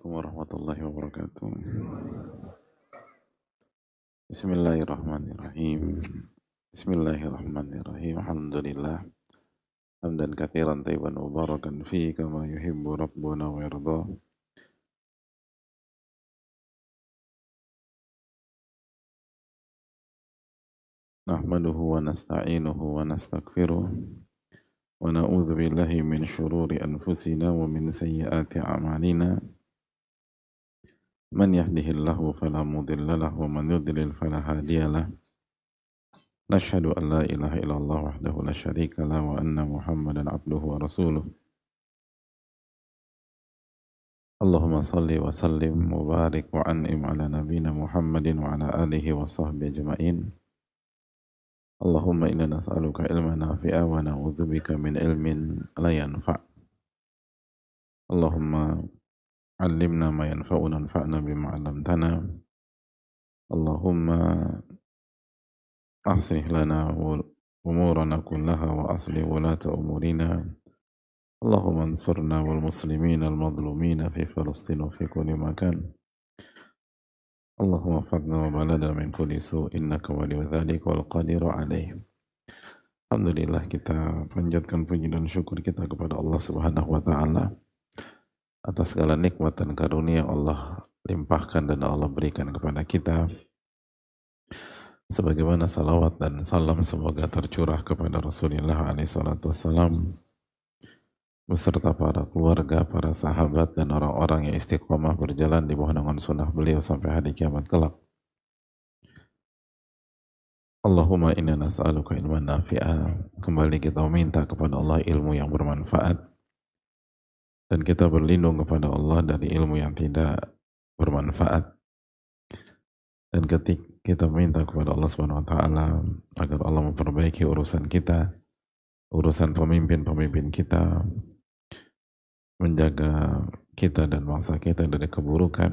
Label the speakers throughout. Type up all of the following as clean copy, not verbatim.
Speaker 1: Assalamualaikum warahmatullahi wabarakatuh. Bismillahirrahmanirrahim. Bismillahirrahmanirrahim. Alhamdulillah. Hamdan katsiran tayyiban mubarakan fi kama yuhibbu rabbuna wa yarda. Nahmaduhu wa nasta'inuhu wa nastaghfiruh. Wa na'udzu billahi min syururi anfusina wa min sayyiati a'malina. Man yahdihillahu fala mudilla lahu wa man yudlil fala hadiya lahu. Nashhadu an la ilaha illallah wahdahu la syarika lah wa anna Muhammadan abduhu wa rasuluh. Allahumma salli wa sallim wa barik wa an'im ala nabina Muhammadin wa ala alihi wa sahbihi ajma'in. Allahumma inna nas'aluka ilman nafi'a wa na'udzubika min ilmin la yanfa'. Allahumma allimna ma yanfa'una anfa'na bima 'allamtana. Allahumma أصلح لنا أمورنا كلها وأصلح ولاة أمورنا اللهم انصرنا والمسلمين المظلومين في فلسطين وفي كل مكان اللهم احفظنا وبلدنا من كل سوء إنك ولي ذلك والقادر عليه. Alhamdulillah, kita panjatkan puji dan syukur kita kepada Allah Subhanahu wa Ta'ala atas segala nikmat dan karunia yang Allah limpahkan dan Allah berikan kepada kita. Sebagaimana salawat dan salam semoga tercurah kepada Rasulullah SAW beserta para keluarga, para sahabat dan orang-orang yang istiqomah berjalan di bawah naungan sunnah beliau sampai hari kiamat kelak. Allahumma inna nas'aluka ilman nafi'a. Kembali kita meminta kepada Allah ilmu yang bermanfaat, dan kita berlindung kepada Allah dari ilmu yang tidak bermanfaat. Dan ketika kita minta kepada Allah Subhanahu wa Ta'ala agar Allah memperbaiki urusan kita, urusan pemimpin-pemimpin kita, menjaga kita dan bangsa kita dari keburukan,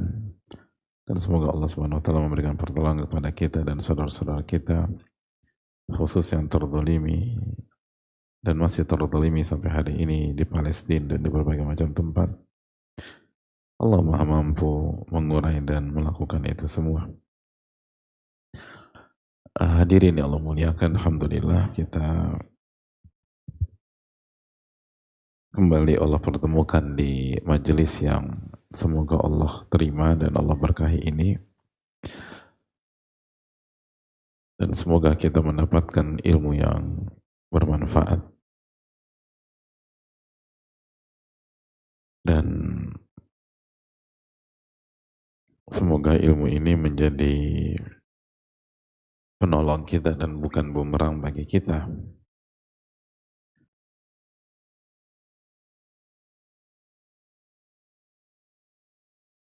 Speaker 1: dan semoga Allah Subhanahu wa Ta'ala memberikan pertolongan kepada kita dan saudara-saudara kita, khusus yang terzalimi dan masih terzalimi sampai hari ini di Palestina dan di berbagai macam tempat. Allah Maha mampu mengurai dan melakukan itu semua. Hadirin yang Allah muliakan, alhamdulillah kita kembali Allah pertemukan di majelis yang semoga Allah terima dan Allah berkahi ini, dan semoga kita mendapatkan ilmu yang bermanfaat dan semoga ilmu ini menjadi penolong kita dan bukan bumerang bagi kita.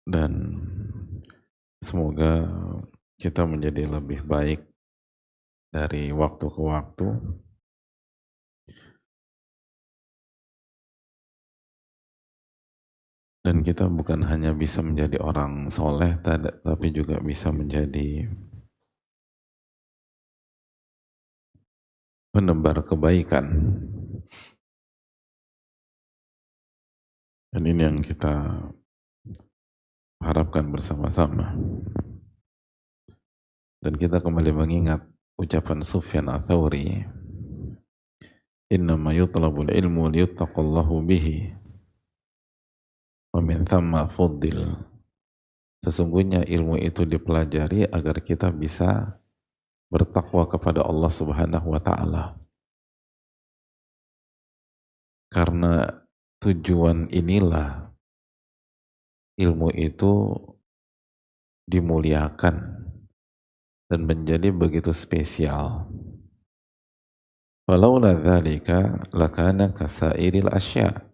Speaker 1: Dan semoga kita menjadi lebih baik dari waktu ke waktu, dan kita bukan hanya bisa menjadi orang soleh tapi juga bisa menjadi penebar kebaikan. Dan ini yang kita harapkan bersama-sama. Dan kita kembali mengingat ucapan Sufyan Ats-Tsauri, innama yutlabul ilmu liyuttaqallahu bihi wa min thamma fuddil. Sesungguhnya ilmu itu dipelajari agar kita bisa bertakwa kepada Allah Subhanahu wa Ta'ala. Karena tujuan inilah ilmu itu dimuliakan dan menjadi begitu spesial. Walaula dzalika lakana kasairil asya.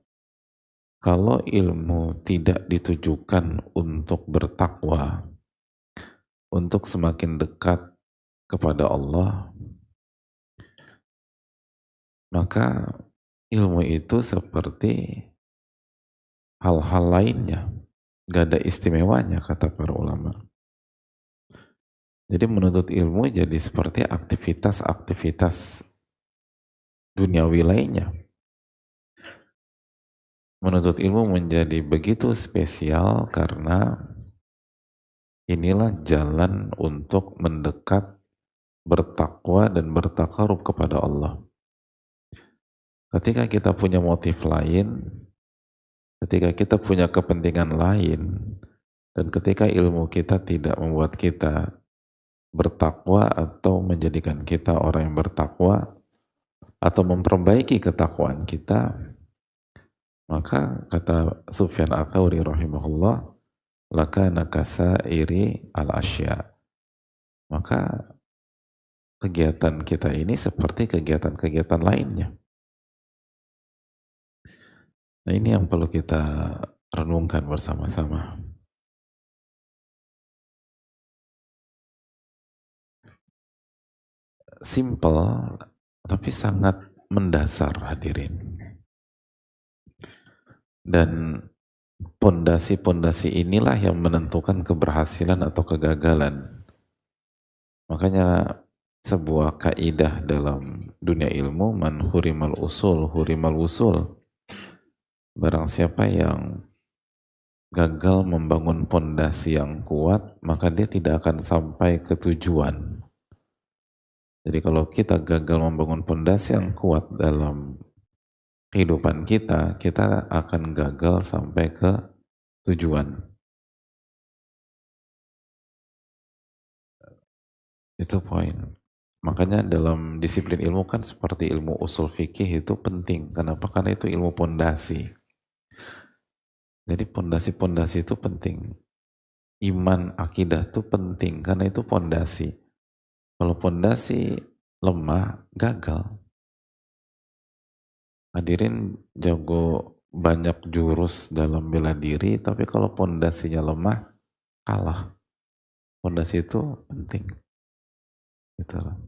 Speaker 1: Kalau ilmu tidak ditujukan untuk bertakwa, untuk semakin dekat kepada Allah, maka ilmu itu seperti hal-hal lainnya, gak ada istimewanya kata para ulama. Jadi menuntut ilmu jadi seperti aktivitas-aktivitas duniawi lainnya. Menuntut ilmu menjadi begitu spesial karena inilah jalan untuk mendekat, bertakwa dan bertakarub kepada Allah. Ketika kita punya motif lain, ketika kita punya kepentingan lain, dan ketika ilmu kita tidak membuat kita bertakwa atau menjadikan kita orang yang bertakwa atau memperbaiki ketakwaan kita, maka kata Sufyan Ats-Tsauri rahimahullah, lakana kasairi al-asya. Maka kegiatan kita ini seperti kegiatan-kegiatan lainnya. Nah, ini yang perlu kita renungkan bersama-sama. Simple, tapi sangat mendasar hadirin. Dan pondasi-pondasi inilah yang menentukan keberhasilan atau kegagalan. Makanya sebuah kaidah dalam dunia ilmu, man hurimal usul, hurimal usul. Barang siapa yang gagal membangun pondasi yang kuat, maka dia tidak akan sampai ke tujuan. Jadi kalau kita gagal membangun pondasi yang kuat dalam kehidupan kita, kita akan gagal sampai ke tujuan. Itu poin. Makanya dalam disiplin ilmu kan seperti ilmu usul fikih itu penting. Kenapa? Karena itu ilmu pondasi. Jadi pondasi-pondasi itu penting. Iman, akidah itu penting karena itu pondasi. Kalau pondasi lemah, gagal. Hadirin jago banyak jurus dalam bela diri, tapi kalau pondasinya lemah, kalah. Pondasi itu penting. Gitu loh.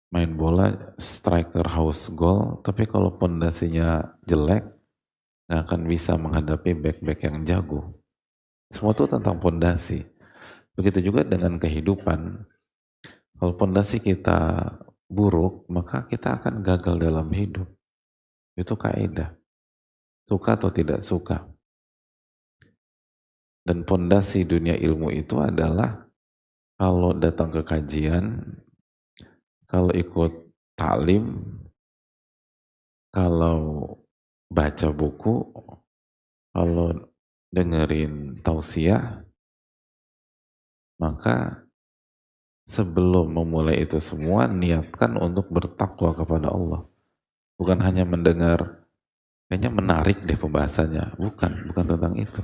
Speaker 1: Main bola, striker house goal, tapi kalau pondasinya jelek, nggak akan bisa menghadapi back-back yang jago. Semua itu tentang pondasi. Begitu juga dengan kehidupan. Kalau pondasi kita buruk, maka kita akan gagal dalam hidup. Itu kaidah. Suka atau tidak suka. Dan pondasi dunia ilmu itu adalah kalau datang ke kajian, kalau ikut taklim, kalau baca buku, kalau dengerin tausiah, maka sebelum memulai itu semua, niatkan untuk bertakwa kepada Allah. Bukan hanya mendengar, kayaknya menarik deh pembahasannya. Bukan tentang itu.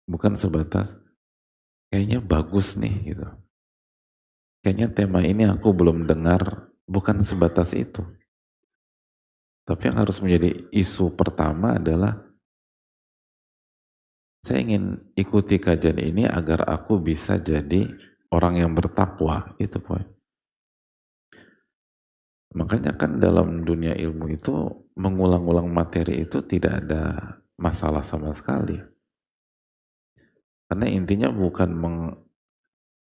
Speaker 1: Bukan sebatas, kayaknya bagus nih gitu. Kayaknya tema ini aku belum dengar, bukan sebatas itu. Tapi yang harus menjadi isu pertama adalah, saya ingin ikuti kajian ini agar aku bisa jadi orang yang bertakwa. Itu poin. Makanya kan dalam dunia ilmu itu mengulang-ulang materi itu tidak ada masalah sama sekali. Karena intinya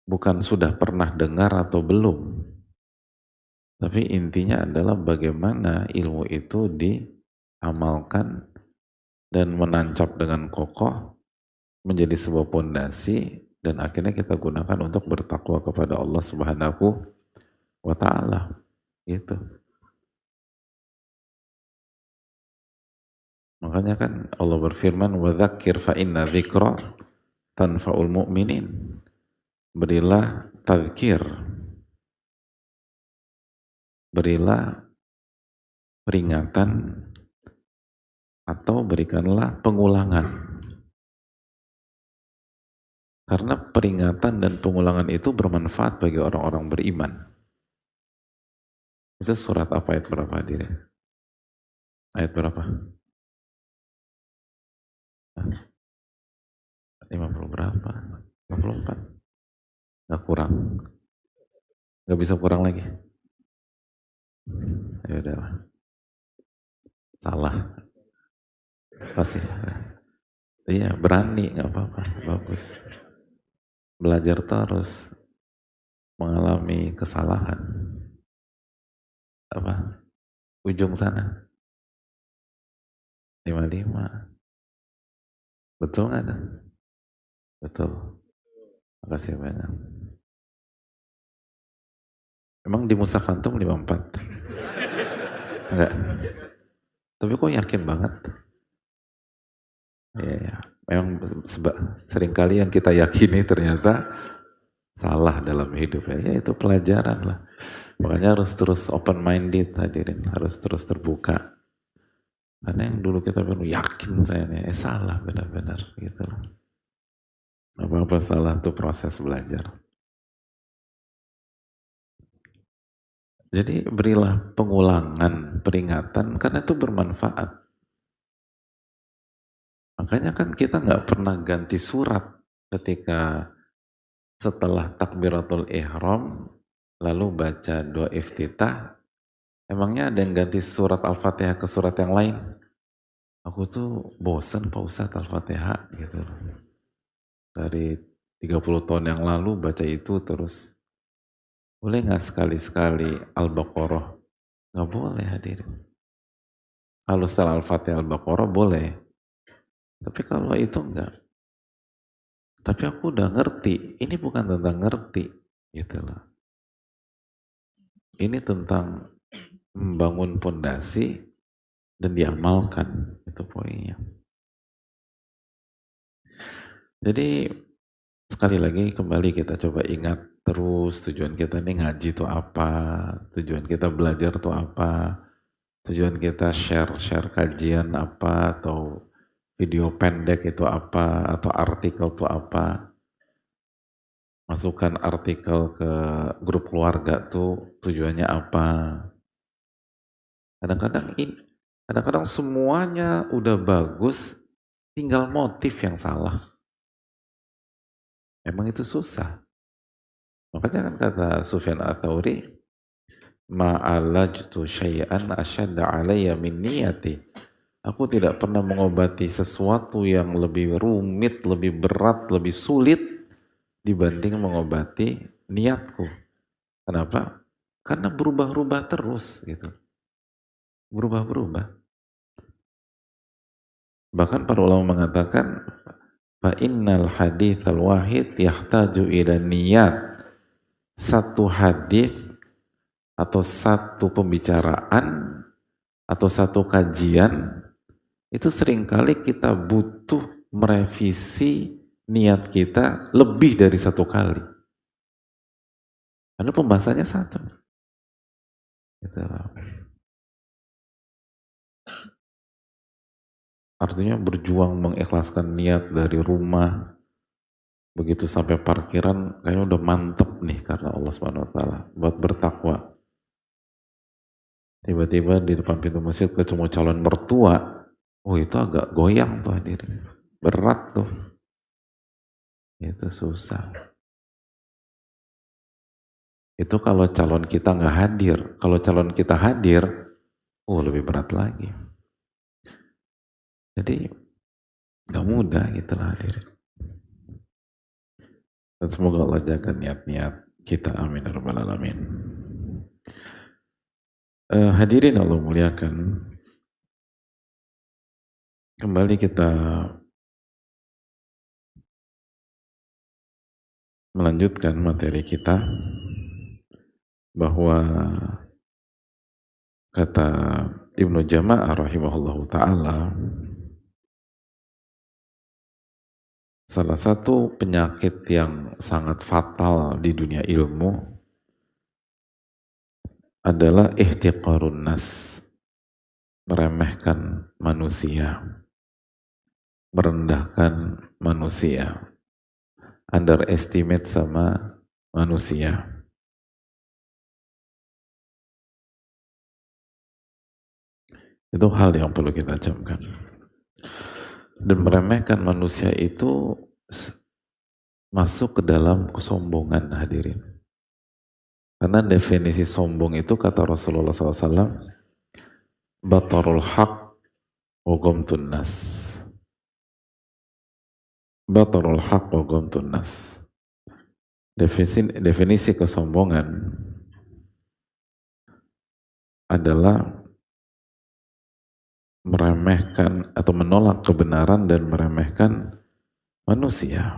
Speaker 1: bukan sudah pernah dengar atau belum. Tapi intinya adalah bagaimana ilmu itu diamalkan dan menancap dengan kokoh menjadi sebuah pondasi dan akhirnya kita gunakan untuk bertakwa kepada Allah Subhanahu wa ta'ala. Gitu. Makanya kan Allah berfirman, وَذَكِّرْ فَإِنَّ ذِكْرَ تَنْفَعُ الْمُؤْمِنِينَ. Berilah tazkir, berilah peringatan atau berikanlah pengulangan. Karena peringatan dan pengulangan itu bermanfaat bagi orang-orang beriman. Itu surat apa, ayat berapa hadirin? Ayat berapa? 50 berapa? 54? Nggak kurang? Nggak bisa kurang lagi? Ya udahlah. Salah. Pasti. Iya, berani, nggak apa-apa. Bagus. Belajar terus. Mengalami kesalahan. Apa? ujung sana 55. Betul nggak tuh? Betul. Makasih banyak. Emang di Mushaf Antum 54? Enggak. Tapi kok yakin banget? Iya, ya. Memang seringkali yang kita yakini ternyata salah dalam hidup ya. Ya itu pelajaran lah. Makanya harus terus open minded hadirin, harus terus terbuka. Karena yang dulu kita baru yakin saya nih, salah benar-benar gitu. Apa-apa salah tuh proses belajar. Jadi berilah pengulangan, peringatan karena itu bermanfaat. Makanya kan kita nggak pernah ganti surat ketika setelah takbiratul ihram lalu baca doa iftitah. Emangnya ada yang ganti surat Al-Fatihah ke surat yang lain? Aku tuh bosan Pak Ustadz Al-Fatihah gitu. Dari 30 tahun yang lalu baca itu terus. Boleh nggak sekali-sekali Al-Baqarah? Nggak boleh hadirin. Kalau setelah Al-Fatihah Al-Baqarah boleh. Tapi kalau itu enggak. Tapi aku udah ngerti. Ini bukan tentang ngerti. Gitu loh. Ini tentang membangun pondasi dan diamalkan. Itu poinnya. Jadi sekali lagi kembali kita coba ingat terus tujuan kita ini ngaji itu apa, tujuan kita belajar itu apa, tujuan kita share kajian apa, atau video pendek itu apa, atau artikel itu apa. Masukkan artikel ke grup keluarga tuh tujuannya apa. Kadang-kadang semuanya udah bagus, tinggal motif yang salah. Emang itu susah. Makanya kan kata Sufyan Ats-Tsauri, ma'alajtu syai'an asyadda alayya min niyati. Aku tidak pernah mengobati sesuatu yang lebih rumit, lebih berat, lebih sulit dibanding mengobati niatku. Kenapa? Karena berubah-ubah terus gitu. Berubah-berubah. Bahkan para ulama mengatakan fa innal haditsal wahid yahtaju ila niyat. Satu hadis atau satu pembicaraan atau satu kajian itu seringkali kita butuh merevisi niat kita lebih dari satu kali. Karena pembahasannya satu. Gitu. Artinya berjuang mengikhlaskan niat dari rumah begitu sampai parkiran kayaknya udah mantep nih karena Allah Subhanahu wa taala buat bertakwa. Tiba-tiba di depan pintu masjid ketemu calon mertua. Oh itu agak goyang tuh hadirin. Berat tuh. Itu susah. Itu kalau calon kita nggak hadir. Kalau calon kita hadir, oh lebih berat lagi. Jadi nggak mudah gitu lah hadirin. Dan semoga Allah jaga niat-niat kita. Amin ya rabbal alamin. Hadirin Allah muliakan. Kembali kita melanjutkan materi kita bahwa kata Ibnu Jama'ah rahimahullahu ta'ala, salah satu penyakit yang sangat fatal di dunia ilmu adalah ihtiqarun nas, meremehkan manusia, merendahkan manusia, underestimate sama manusia. Itu hal yang perlu kita camkan. Dan meremehkan manusia itu masuk ke dalam kesombongan hadirin. Karena definisi sombong itu kata Rasulullah SAW, batarul haq wa ghamtun nas. Batarul haq wa ghamtun nas. Definisi kesombongan adalah meremehkan atau menolak kebenaran dan meremehkan manusia.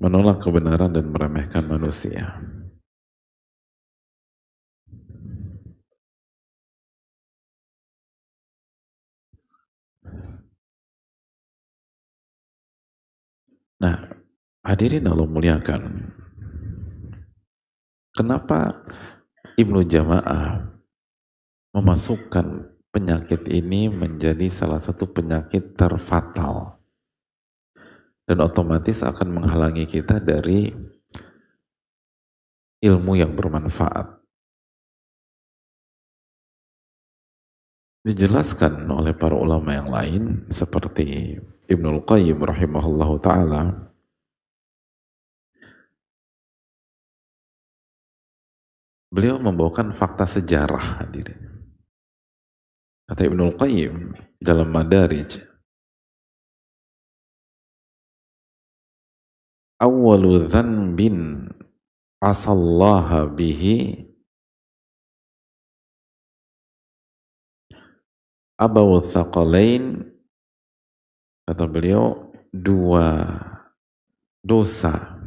Speaker 1: Menolak kebenaran dan meremehkan manusia. Nah, hadirin Allah muliakan. Kenapa Ibnu Jama'ah memasukkan penyakit ini menjadi salah satu penyakit terfatal dan otomatis akan menghalangi kita dari ilmu yang bermanfaat? Dijelaskan oleh para ulama yang lain seperti Ibnul Qayyim rahimahullahu ta'ala. Beliau membawakan fakta sejarah, hadirin. Kata Ibnul Qayyim dalam Madarij, awwalu dhanbin asallaha bihi abawu thaqalain. Kata beliau, dua dosa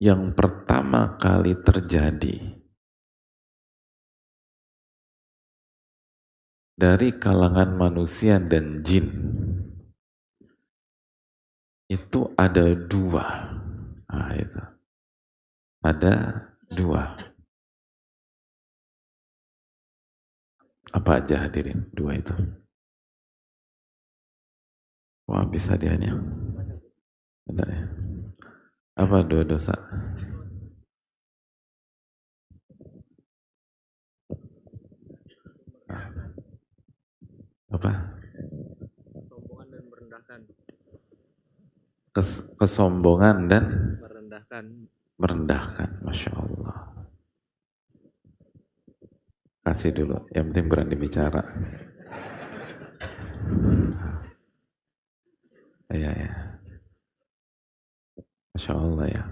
Speaker 1: yang pertama kali terjadi dari kalangan manusia dan jin itu ada dua. Nah, itu ada dua. Apa aja hadirin dua itu? Wah, bisa dianya. Ada ya. Apa dua dosa? Apa?
Speaker 2: Kesombongan dan merendahkan.
Speaker 1: Kesombongan dan
Speaker 2: Merendahkan.
Speaker 1: merendahkan. Masya Allah. Kasih dulu, yang penting berani bicara. Iya ya. Masya Allah ya.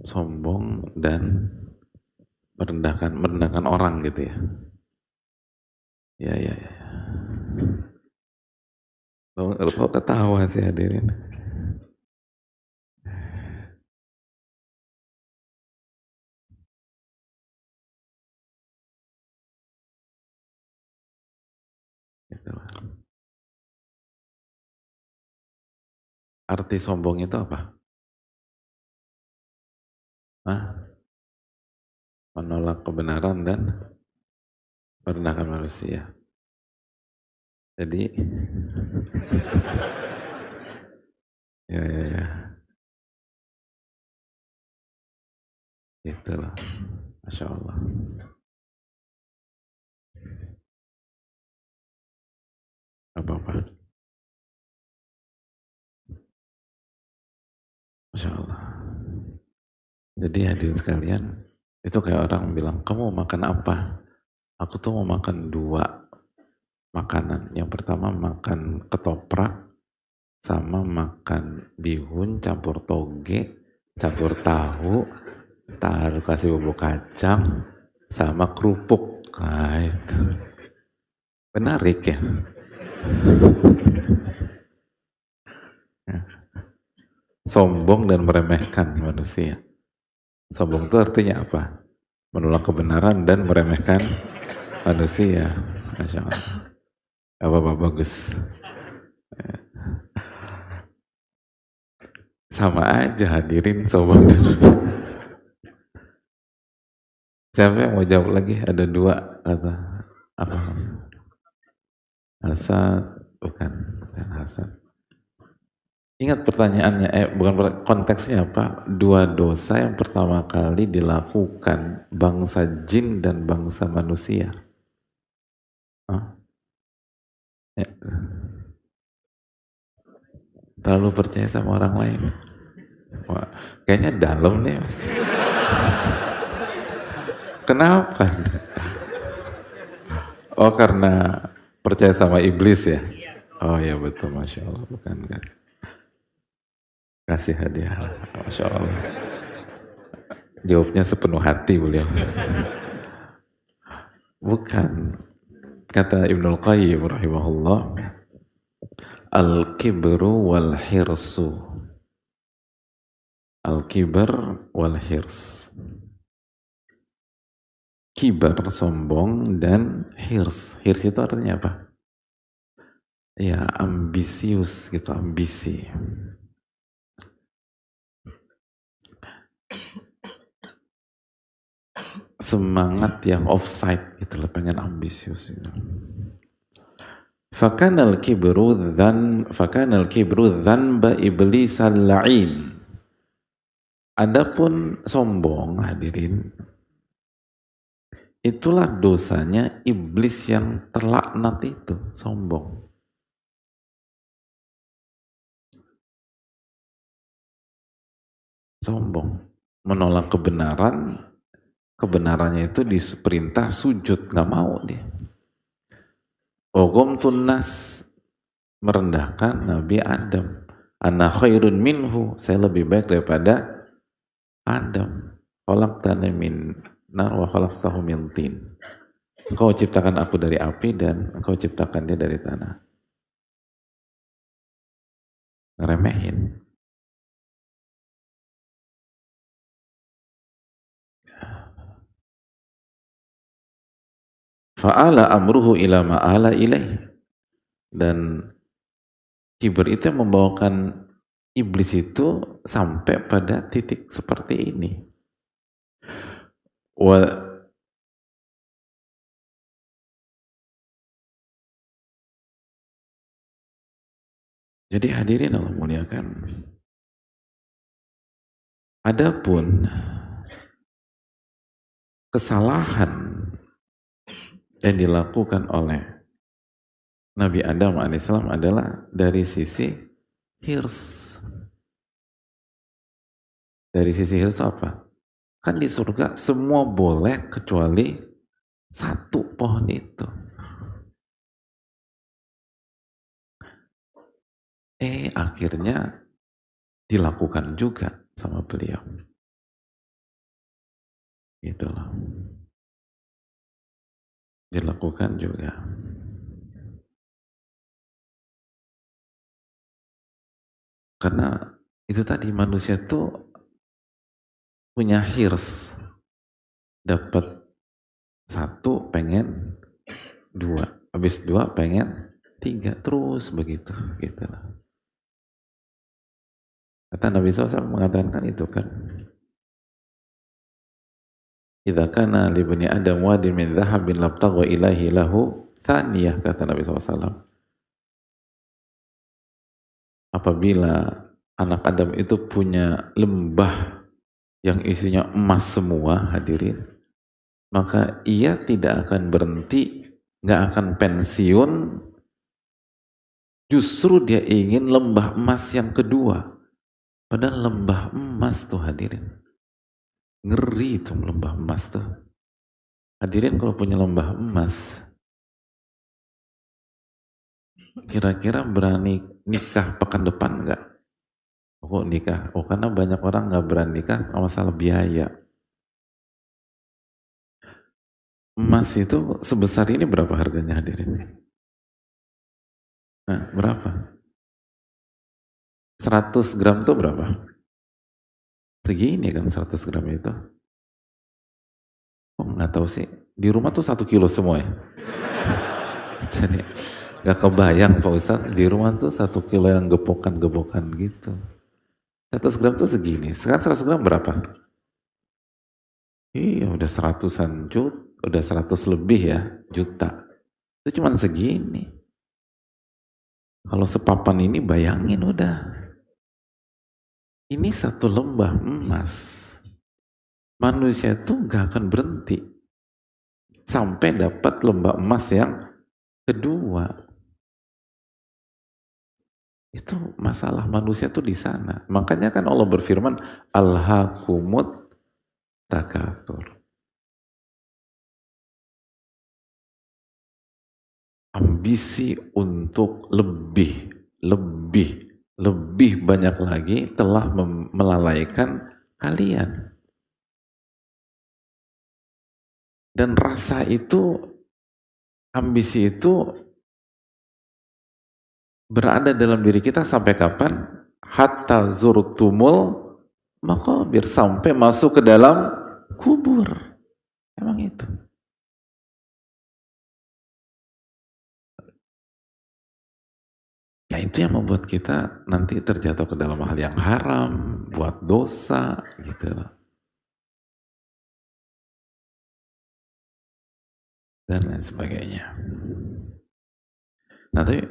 Speaker 1: Sombong dan merendahkan orang gitu ya. Ya ya ya. Kok ketawa sih hadirin? Gitu. Arti sombong itu apa? Hah? Menolak kebenaran dan merendahkan manusia. Jadi, ya ya ya. Itulah. Masya Allah. Apa-apa. Masya Allah. Jadi hadirin sekalian, itu kayak orang bilang, kamu mau makan apa? Aku tuh mau makan dua makanan. Yang pertama makan ketoprak, sama makan bihun campur toge, campur tahu, taruh kasih bubuk kacang, sama kerupuk. Nah, itu. Menarik ya. Sombong dan meremehkan manusia. Sombong itu artinya apa? Menolak kebenaran dan meremehkan manusia. Masya Allah. Apa bagus. Sama aja hadirin sombong dan siapa yang mau jawab lagi? Ada dua kata. Apa? Hasad. Bukan hasad. Ingat pertanyaannya, bukan konteksnya apa? Dua dosa yang pertama kali dilakukan bangsa jin dan bangsa manusia. Hah? Ya. Terlalu percaya sama orang lain. Wah, kayaknya dalam nih mas. Kenapa? Oh karena percaya sama iblis ya? Oh ya betul, Masya Allah. Bukan kan? Kasih hadiah. Masya Allah. Jawabnya sepenuh hati beliau. Bukan. Kata Ibnul Qayyim rahimahullah, al-kibru wal hirsu. Al-kibar wal hirs. Kibar, sombong, dan hirs. Hirs itu artinya apa? Ya, ambisius gitu, ambisi. Semangat yang offside gitu loh, pengen ambisius gitu. Fakanal kibru dzanba iblis al-la'in. Adapun sombong, hadirin, itulah dosanya iblis yang terlaknat itu, sombong. Sombong, menolak kebenaran, kebenarannya itu diperintah sujud, nggak mau dia. Ogom tunas, merendahkan Nabi Adam. Ana khairun minhu, saya lebih baik daripada Adam. Khalaqtani min nar wa khalaqtahu min tin. Engkau ciptakan aku dari api dan engkau ciptakan dia dari tanah. Ngeremehin. Fa'ala amruhu ila ma'ala ilaih. Dan kibar itu yang membawakan iblis itu sampai pada titik seperti ini. Jadi hadirin Allah muliakan. Adapun kesalahan yang dilakukan oleh Nabi Adam alaihissalam adalah dari sisi hirs. Dari sisi hirs apa? Kan di surga semua boleh kecuali satu pohon itu. Akhirnya dilakukan juga sama beliau. Gitu loh. Dilakukan juga. Karena itu tadi manusia tuh punya hirs. Dapat satu pengen dua. Habis dua pengen tiga. Terus begitu. Gitu loh. Kata Nabi SAW mengatakan itu kan. Idza kana li bani Adam wadin min dhahabin labtagha ilahi lahu thaniyah, kata Nabi SAW. Apabila anak Adam itu punya lembah yang isinya emas semua, hadirin, maka ia tidak akan berhenti, nggak akan pensiun, justru dia ingin lembah emas yang kedua. Padahal lembah emas tuh hadirin, ngeri tuh lembah emas tuh. Hadirin kalau punya lembah emas, kira-kira berani nikah pekan depan nggak? Kok nikah? Oh, karena banyak orang nggak berani nikah masalah biaya. Emas itu sebesar ini berapa harganya hadirin? Nah, berapa? 100 gram tuh berapa? Segini kan 100 gram itu. Oh, nggak tahu sih. Di rumah tuh 1 kilo semua ya. Jadi nggak kebayang Pak Ustadz, di rumah tuh 1 kilo yang gepokan-gepokan gitu. 100 gram tuh segini. Sekarang 100 gram berapa? Iya, udah seratusan juta, udah 100 lebih ya, juta. Itu cuma segini. Kalau sepapan ini bayangin udah. Ini satu lembah emas. Manusia itu gak akan berhenti sampai dapat lembah emas yang kedua. Itu masalah manusia tuh di sana. Makanya kan Allah berfirman, alhaakumut takatsur. Ambisi untuk lebih lebih banyak lagi telah melalaikan kalian. Dan rasa itu, ambisi itu berada dalam diri kita sampai kapan? Hatta zurtumul maqabir, sampai masuk ke dalam kubur. Emang itu. Nah itu yang membuat kita nanti terjatuh ke dalam hal yang haram, buat dosa, gitu loh. Dan lain sebagainya. Nah tapi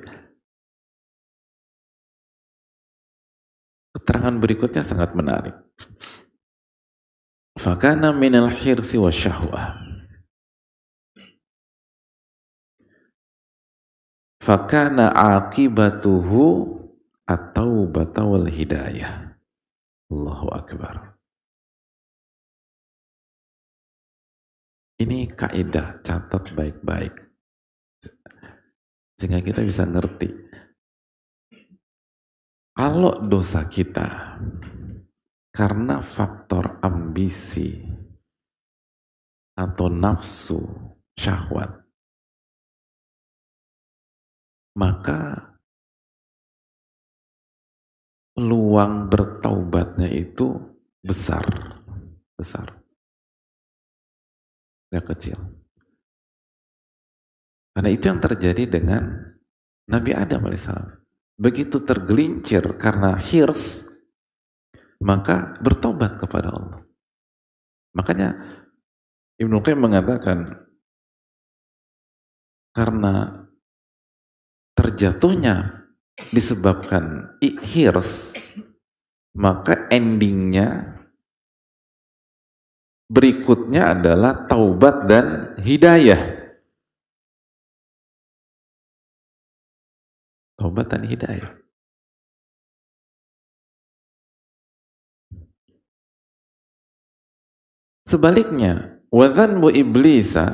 Speaker 1: keterangan berikutnya sangat menarik. Fakana minal hirsi wa syahwah. Fakana akibatuhu at-taubata wal hidayah. Allahu Akbar. Ini kaidah, catat baik-baik. Sehingga kita bisa ngerti. Kalau dosa kita karena faktor ambisi atau nafsu, syahwat, maka peluang bertaubatnya itu besar, gak kecil. Karena itu yang terjadi dengan Nabi Adam alaihissalam. Begitu tergelincir karena hirs, maka bertobat kepada Allah. Makanya Ibnu Qayyim mengatakan, karena terjatuhnya disebabkan hirs, maka endingnya berikutnya adalah taubat dan hidayah. Taubat dan hidayah. Sebaliknya, wa dhanbu iblisa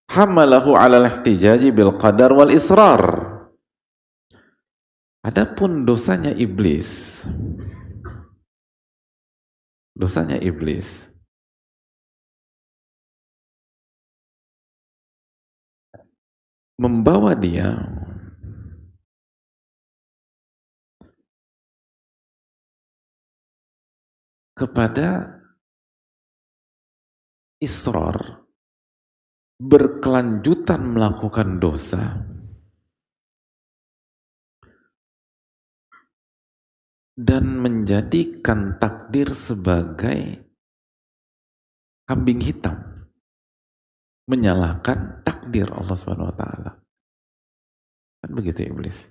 Speaker 1: hamalahu 'ala al-ihtijaji bil qadar wal israr. Adapun dosanya iblis membawa dia kepada israr, berkelanjutan melakukan dosa, dan menjadikan takdir sebagai kambing hitam, menyalahkan takdir Allah Subhanahu wa taala. Kan begitu iblis.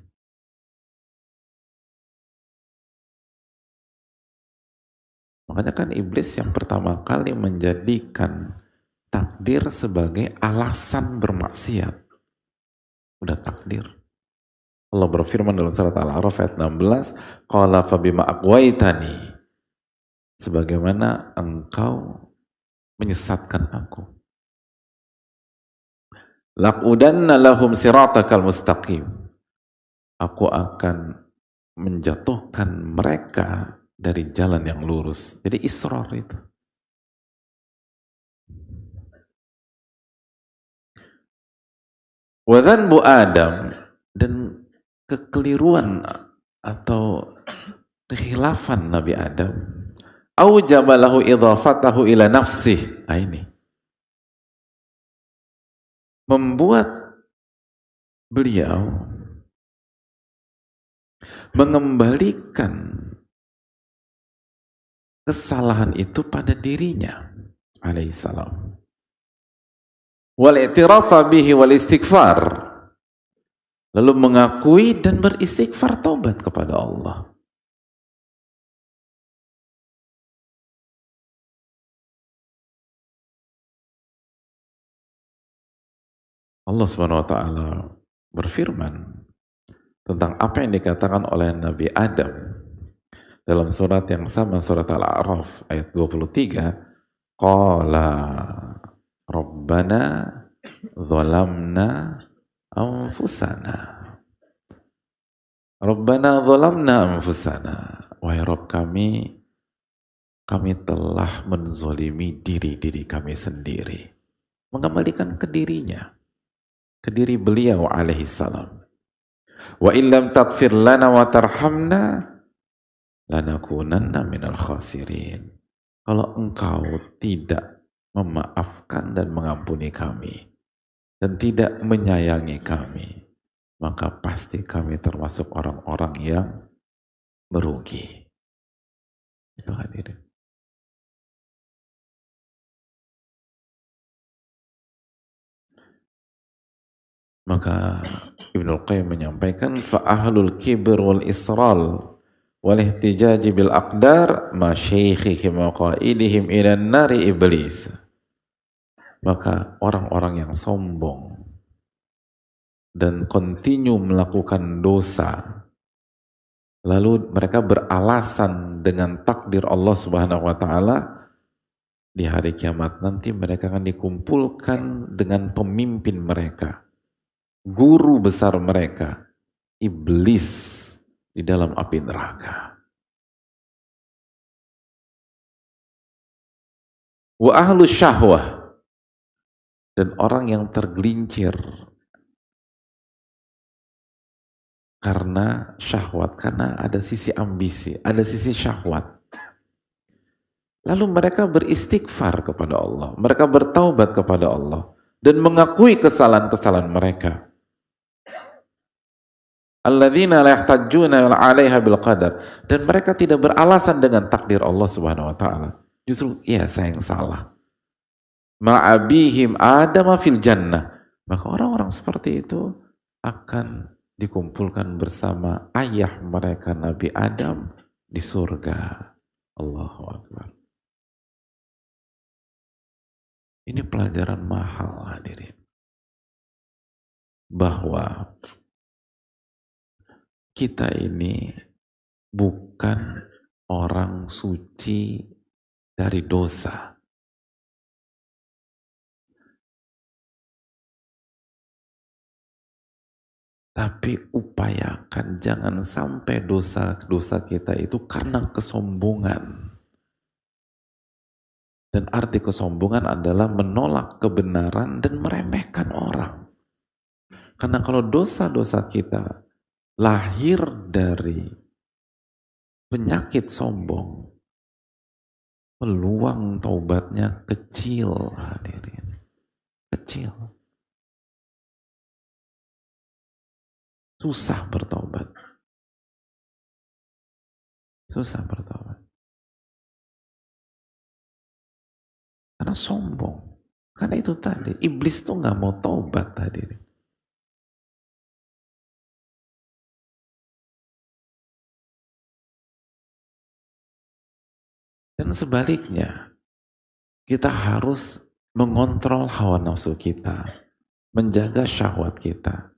Speaker 1: Makanya kan iblis yang pertama kali menjadikan takdir sebagai alasan bermaksiat. Udah takdir. Allah berfirman dalam surat Al-A'raf ayat 16, qala fabima aqwaitani, sebagaimana engkau menyesatkan aku, laqudanna lahum siratakal mustaqim, aku akan menjatuhkan mereka dari jalan yang lurus. Jadi israr itu. Wa dhanbu Adam, dan kekeliruan atau kekhilafan Nabi Adam, aujaba lahu idhafatahu ila nafsih. Nah ini membuat beliau mengembalikan kesalahan itu pada dirinya alaihissalam, wal i'tirafa bihi wal istighfar, lalu mengakui dan beristighfar, taubat kepada Allah. Allah Subhanahu wa taala berfirman tentang apa yang dikatakan oleh Nabi Adam dalam surat yang sama, surat Al-A'raf ayat 23, qala rabbana zalamna anfusana. Rabbana zalamna anfusana. Wahai Rabb kami telah menzolimi diri-diri kami sendiri. Mengembalikan ke dirinya, ke diri beliau alaihi salam. Wa illam taghfir lana wa tarhamna lanakunanna minal khasirin. Kalau engkau tidak memaafkan dan mengampuni kami dan tidak menyayangi kami, maka pasti kami termasuk orang-orang yang merugi. Itu hadirin. Maka Ibnu Qayyim menyampaikan fa ahlul kibr wal isral wal ihtijaj bil aqdar ma syaikhihim wa qaidihim ila nari iblis. Maka orang-orang yang sombong dan kontinu melakukan dosa, lalu mereka beralasan dengan takdir Allah Subhanahu wa taala, di hari kiamat nanti mereka akan dikumpulkan dengan pemimpin mereka, guru besar mereka, iblis, di dalam api neraka. Wa ahlu syahwah, dan orang yang tergelincir karena syahwat, karena ada sisi ambisi, ada sisi syahwat. Lalu mereka beristighfar kepada Allah, mereka bertaubat kepada Allah, dan mengakui kesalahan-kesalahan mereka. Alladzina la yahtajjuna 'alaiha bil qadar, dan mereka tidak beralasan dengan takdir Allah Subhanahu wa taala. Justru ya saya yang salah. Ma'abihim Adam fil jannah. Maka orang-orang seperti itu akan dikumpulkan bersama ayah mereka Nabi Adam di surga. Allahu Akbar. Ini pelajaran mahal hadirin. Bahwa kita ini bukan orang suci dari dosa. Tapi upayakan jangan sampai dosa-dosa kita itu karena kesombongan. Dan arti kesombongan adalah menolak kebenaran dan meremehkan orang. Karena kalau dosa-dosa kita lahir dari penyakit sombong, peluang taubatnya kecil hadirin. Kecil. Susah bertobat. Susah bertobat. Karena sombong. Karena itu tadi, iblis tuh gak mau taubat tadi. Dan sebaliknya, kita harus mengontrol hawa nafsu kita, menjaga syahwat kita.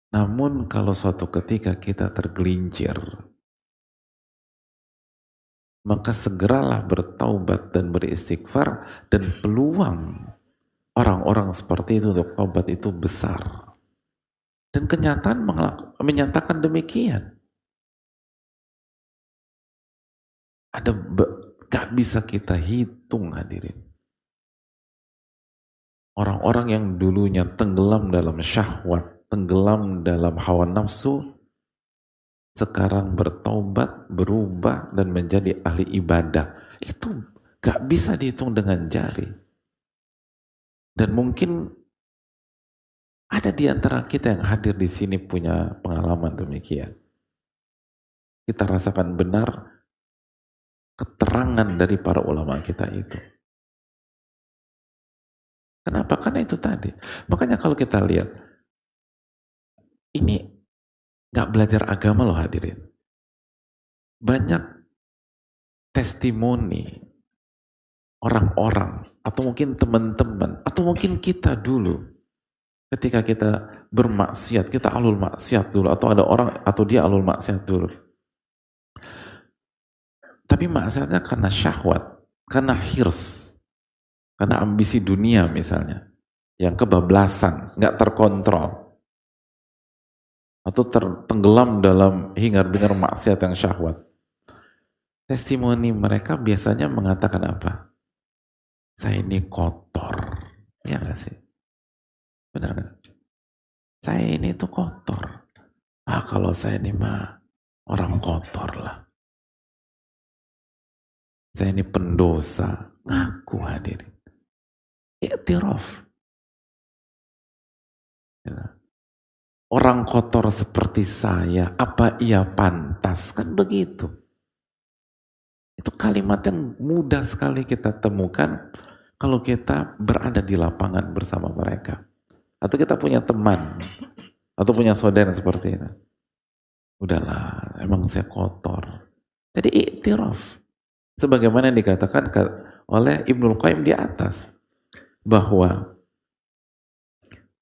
Speaker 1: Namun kalau suatu ketika kita tergelincir, maka segeralah bertaubat dan beristighfar, dan peluang orang-orang seperti itu untuk taubat itu besar. Dan kenyataan menyatakan demikian. Gak bisa kita hitung hadirin. Orang-orang yang dulunya tenggelam dalam syahwat, tenggelam dalam hawa nafsu, sekarang bertaubat, berubah, dan menjadi ahli ibadah. Itu gak bisa dihitung dengan jari. Dan mungkin ada di antara kita yang hadir di sini punya pengalaman demikian. Kita rasakan benar keterangan dari para ulama kita itu. Kenapa? Karena itu tadi. Makanya kalau kita lihat, ini gak belajar agama loh hadirin. Banyak testimoni orang-orang, atau mungkin teman-teman, atau mungkin kita dulu, ketika kita bermaksiat, kita alul maksiat dulu, atau ada orang, atau dia alul maksiat dulu. Tapi maksiatnya karena syahwat, karena hirs, karena ambisi dunia misalnya, yang kebablasan, gak terkontrol. atau tenggelam dalam hingar-bingar maksiat yang syahwat. Testimoni mereka biasanya mengatakan apa? Saya ini kotor. Ya nggak sih? Benar nggak? Saya ini tuh kotor. Kalau saya ini mah orang kotor lah. Saya ini pendosa. Ngaku hadirin. Iktiraf. Ya. Orang kotor seperti saya, apa ia pantas? Kan begitu. Itu kalimat yang mudah sekali kita temukan kalau kita berada di lapangan bersama mereka. Atau kita punya teman, atau punya saudara yang seperti itu. Udahlah, emang saya kotor. Jadi iktiraf. Sebagaimana yang dikatakan oleh Ibnul Qayyim di atas. Bahwa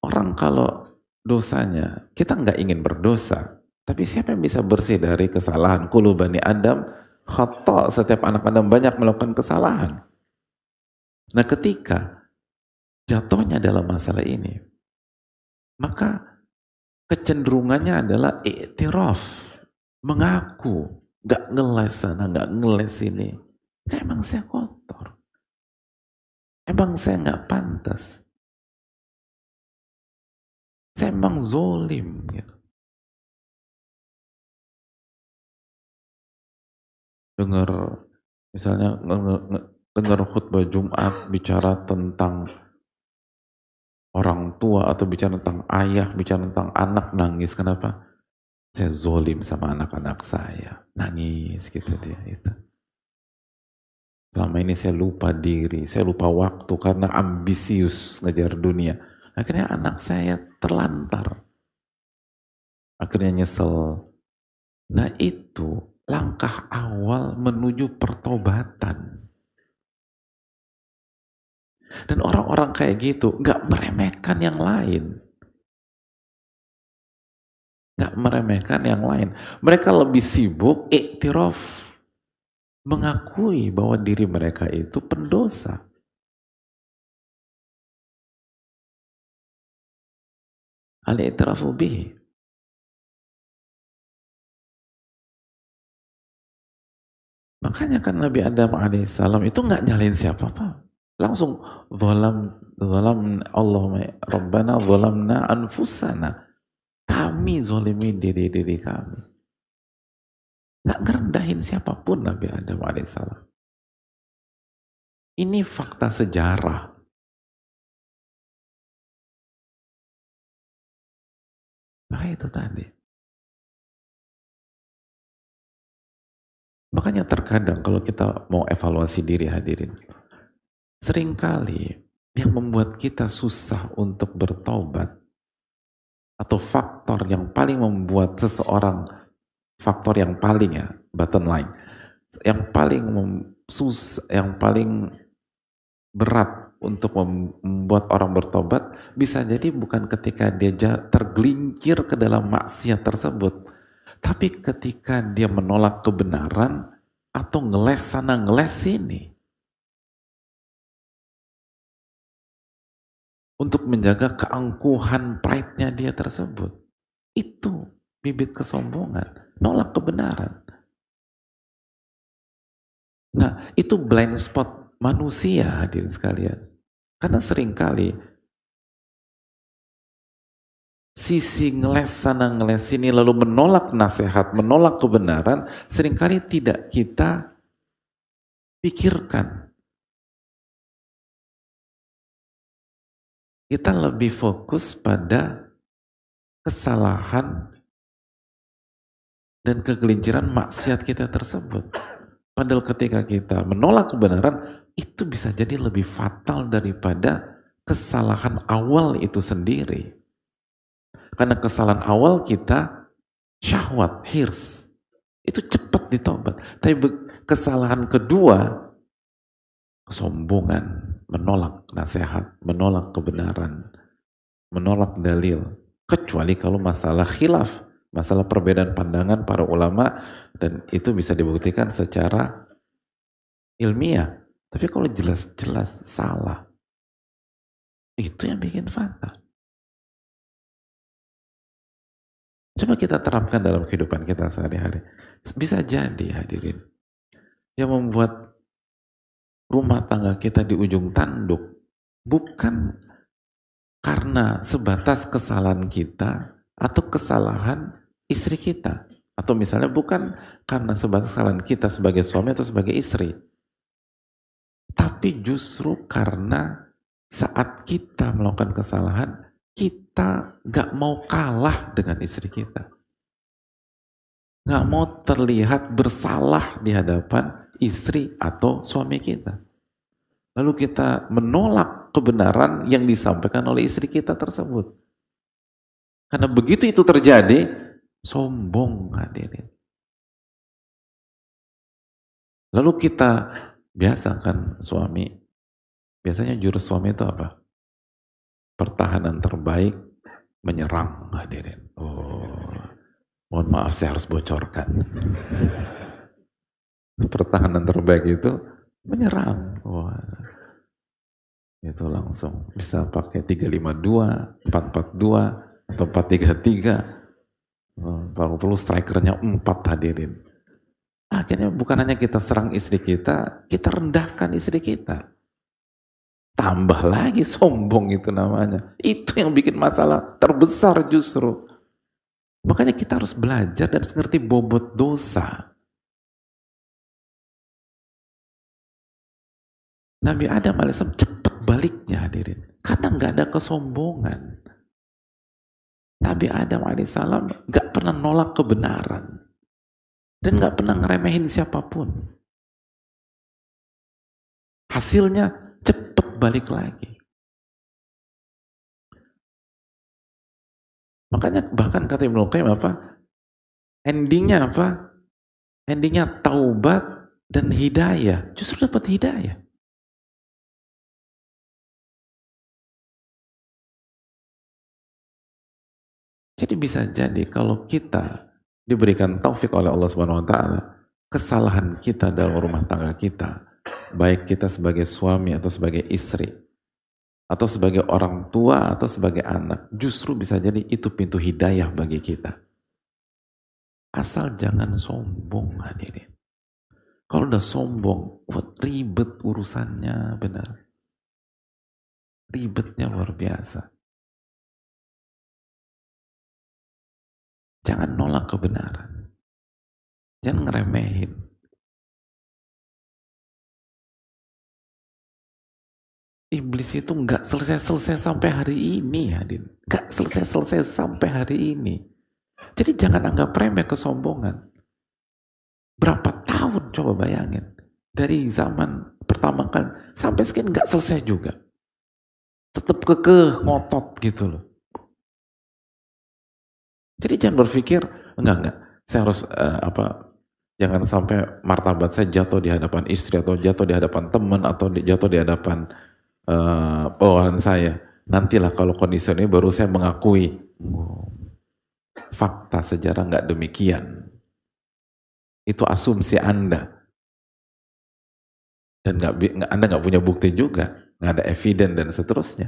Speaker 1: orang kalau dosanya, kita nggak ingin berdosa. Tapi siapa yang bisa bersih dari kesalahan? Kullu bani Adam khata', setiap anak Adam banyak melakukan kesalahan. Nah ketika jatuhnya dalam masalah ini, maka kecenderungannya adalah iktiraf, mengaku, gak ngeles sana, gak ngeles sini. Emang saya kotor, emang saya gak pantas, saya emang zolim. Gitu. Dengar, misalnya dengar khutbah Jumat bicara tentang orang tua atau bicara tentang ayah, bicara tentang anak, nangis. Kenapa? Saya zolim sama anak-anak saya. Nangis gitu dia. Itu. Selama ini saya lupa diri, saya lupa waktu karena ambisius ngejar dunia. Akhirnya anak saya terlantar. Akhirnya nyesel. Nah itu langkah awal menuju pertobatan. Dan orang-orang kayak gitu gak meremehkan yang lain. Gak meremehkan yang lain. Mereka lebih sibuk iktiraf, mengakui bahwa diri mereka itu pendosa. Al-iktirafu bihi. Makanya kan Nabi Adam alaihissalam itu gak nyalain siapa-apa. Langsung zalam Allahumma Rabbana zalamna anfusana. Kami zolimi diri-diri kami. Gak ngerendahin siapapun Nabi Adam alaihissalam. Ini fakta sejarah. Nah itu tadi. Makanya terkadang kalau kita mau evaluasi diri hadirin, seringkali yang membuat kita susah untuk bertobat atau faktor yang paling membuat seseorang, faktor yang paling ya, bottom line, yang paling yang paling berat untuk membuat orang bertobat bisa jadi bukan ketika dia tergelincir ke dalam maksiat tersebut, tapi ketika dia menolak kebenaran atau ngeles sana ngeles sini untuk menjaga keangkuhan pride-nya dia tersebut. Itu bibit kesombongan, nolak kebenaran. Nah, itu blind spot manusia hadirin sekalian. Karena seringkali sisi ngeles sana ngeles sini lalu menolak nasihat, menolak kebenaran, seringkali tidak kita pikirkan. Kita lebih fokus pada kesalahan dan kegelinciran maksiat kita tersebut. Padahal ketika kita menolak kebenaran, itu bisa jadi lebih fatal daripada kesalahan awal itu sendiri. Karena kesalahan awal kita syahwat, hirs, itu cepat ditobat. Tapi kesalahan kedua, kesombongan, menolak nasihat, menolak kebenaran, menolak dalil. Kecuali kalau masalah khilaf, masalah perbedaan pandangan para ulama, dan itu bisa dibuktikan secara ilmiah. Tapi kalau jelas-jelas salah, itu yang bikin fatal. Coba kita terapkan dalam kehidupan kita sehari-hari. Bisa jadi hadirin, yang membuat rumah tangga kita di ujung tanduk bukan karena sebatas kesalahan kita atau kesalahan istri kita. Atau misalnya bukan karena sebatas kesalahan kita sebagai suami atau sebagai istri. Tapi justru karena saat kita melakukan kesalahan, kita gak mau kalah dengan istri kita. Gak mau terlihat bersalah di hadapan istri atau suami kita. Lalu kita menolak kebenaran yang disampaikan oleh istri kita tersebut. Karena begitu itu terjadi, sombong hadirin. Lalu kita biasa kan suami, biasanya jurus suami itu apa? Pertahanan terbaik, menyerang hadirin. Oh, mohon maaf saya harus bocorkan. Pertahanan terbaik itu menyerang. Wah, itu langsung bisa pakai 352, 442, atau 433. Kalau perlu strikernya 4 hadirin. Akhirnya bukan hanya kita serang istri kita rendahkan istri kita. Tambah lagi sombong itu namanya. Itu yang bikin masalah terbesar justru. Makanya kita harus belajar dan ngerti bobot dosa. Nabi Adam AS cepat baliknya hadirin. Karena nggak ada kesombongan. Nabi Adam AS nggak pernah nolak kebenaran. Dan nggak pernah ngeremehin siapapun. Hasilnya cepet balik lagi. Makanya bahkan kata Ibnu Qayyim apa? Endingnya apa? Endingnya taubat dan hidayah. Justru dapat hidayah. Jadi bisa jadi kalau kita diberikan taufik oleh Allah Subhanahu wa taala, kesalahan kita dalam rumah tangga kita, baik kita sebagai suami atau sebagai istri, atau sebagai orang tua atau sebagai anak, justru bisa jadi itu pintu hidayah bagi kita. Asal jangan sombong hadirin. Kalau udah sombong, ribet urusannya, benar. Ribetnya luar biasa. Jangan nolak kebenaran. Jangan ngeremehin. Iblis itu nggak selesai-selesai sampai hari ini, hadirin. Nggak selesai-selesai sampai hari ini. Jadi jangan anggap remeh kesombongan. Berapa tahun coba bayangin. Dari zaman pertama kan sampai sekian nggak selesai juga. Tetap kekeh, ngotot gitu loh. Jadi jangan berpikir, enggak, saya harus jangan sampai martabat saya jatuh di hadapan istri, atau jatuh di hadapan teman, atau jatuh di hadapan bawahan saya. Nantilah kalau kondisi ini baru saya mengakui. Fakta sejarah enggak demikian. Itu asumsi Anda. Dan Anda enggak punya bukti juga. Enggak ada evidence dan seterusnya.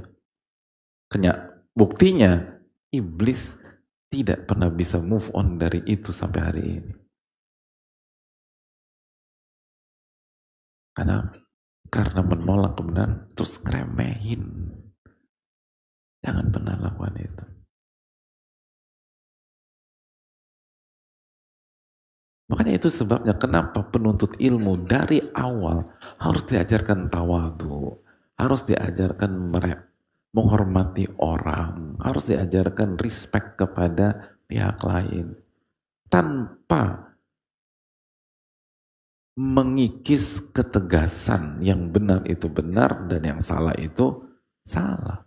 Speaker 1: Buktinya, iblis tidak pernah bisa move on dari itu sampai hari ini. Karena menolak kebenaran, terus ngeremehin. Jangan pernah lakukan itu. Makanya itu sebabnya kenapa penuntut ilmu dari awal harus diajarkan tawadu, harus diajarkan menghormati orang, harus diajarkan respect kepada pihak lain tanpa mengikis ketegasan yang benar itu benar dan yang salah itu salah.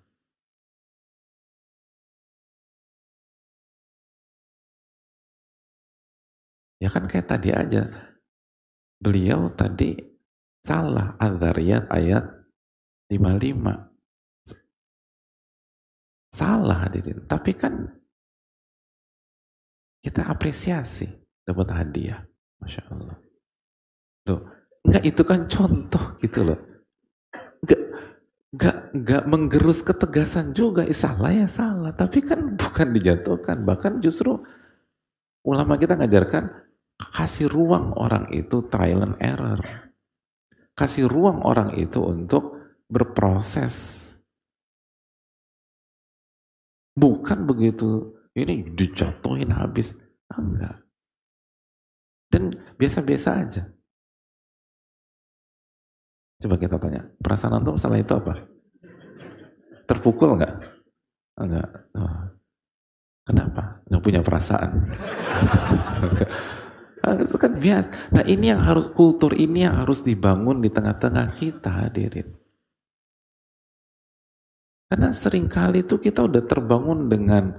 Speaker 1: Ya kan kayak tadi aja, beliau tadi salah, Adz-Dzariyat ayat 55. Salah hadirin, tapi kan kita apresiasi, dapat hadiah, Masya Allah. Loh, enggak, itu kan contoh gitu loh. Enggak menggerus ketegasan juga, salah ya salah, tapi kan bukan dijatuhkan, bahkan justru Ulama kita ngajarkan kasih ruang orang itu trial and error. Kasih ruang orang itu untuk berproses. Bukan begitu, ini dijatuhin habis. Enggak. Dan biasa-biasa aja. Coba kita tanya, perasaan antum salah itu apa? Terpukul enggak? Enggak. Oh. Kenapa? Nggak punya perasaan. Itu kan biasa. Nah ini yang harus, kultur ini yang harus dibangun di tengah-tengah kita, hadirin. Karena seringkali itu kita udah terbangun dengan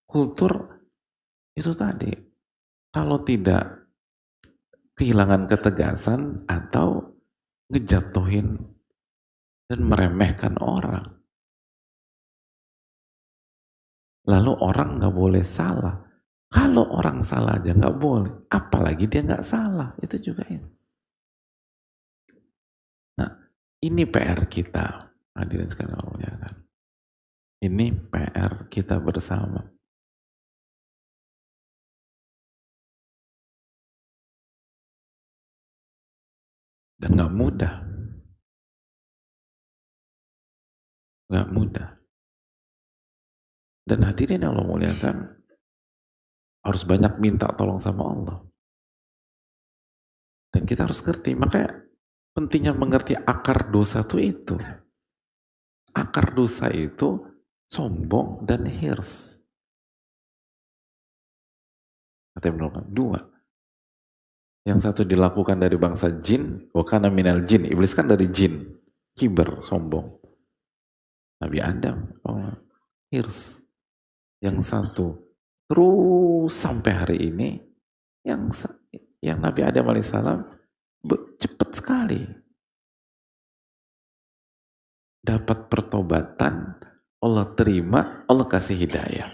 Speaker 1: kultur itu tadi. Kalau tidak kehilangan ketegasan atau ngejatuhin dan meremehkan orang. Lalu orang nggak boleh salah. Kalau orang salah aja nggak boleh, apalagi dia nggak salah, itu juga ini. Nah, ini PR kita, hadirin sekalian, ya kan? Ini PR kita bersama. Dan nggak mudah, nggak mudah. Dan hadirin yang Allah muliakan, harus banyak minta tolong sama Allah. Dan kita harus ngerti, makanya pentingnya mengerti akar dosa itu. Akar dosa itu sombong dan hirs. Katanya dua. Yang satu dilakukan dari bangsa jin, wa kana minal jin. Iblis kan dari jin, kiber, sombong. Nabi Adam, hirs. Yang satu terus sampai hari ini, yang Nabi Adam alaihissalam cepat sekali dapat pertobatan, Allah terima, Allah kasih hidayah.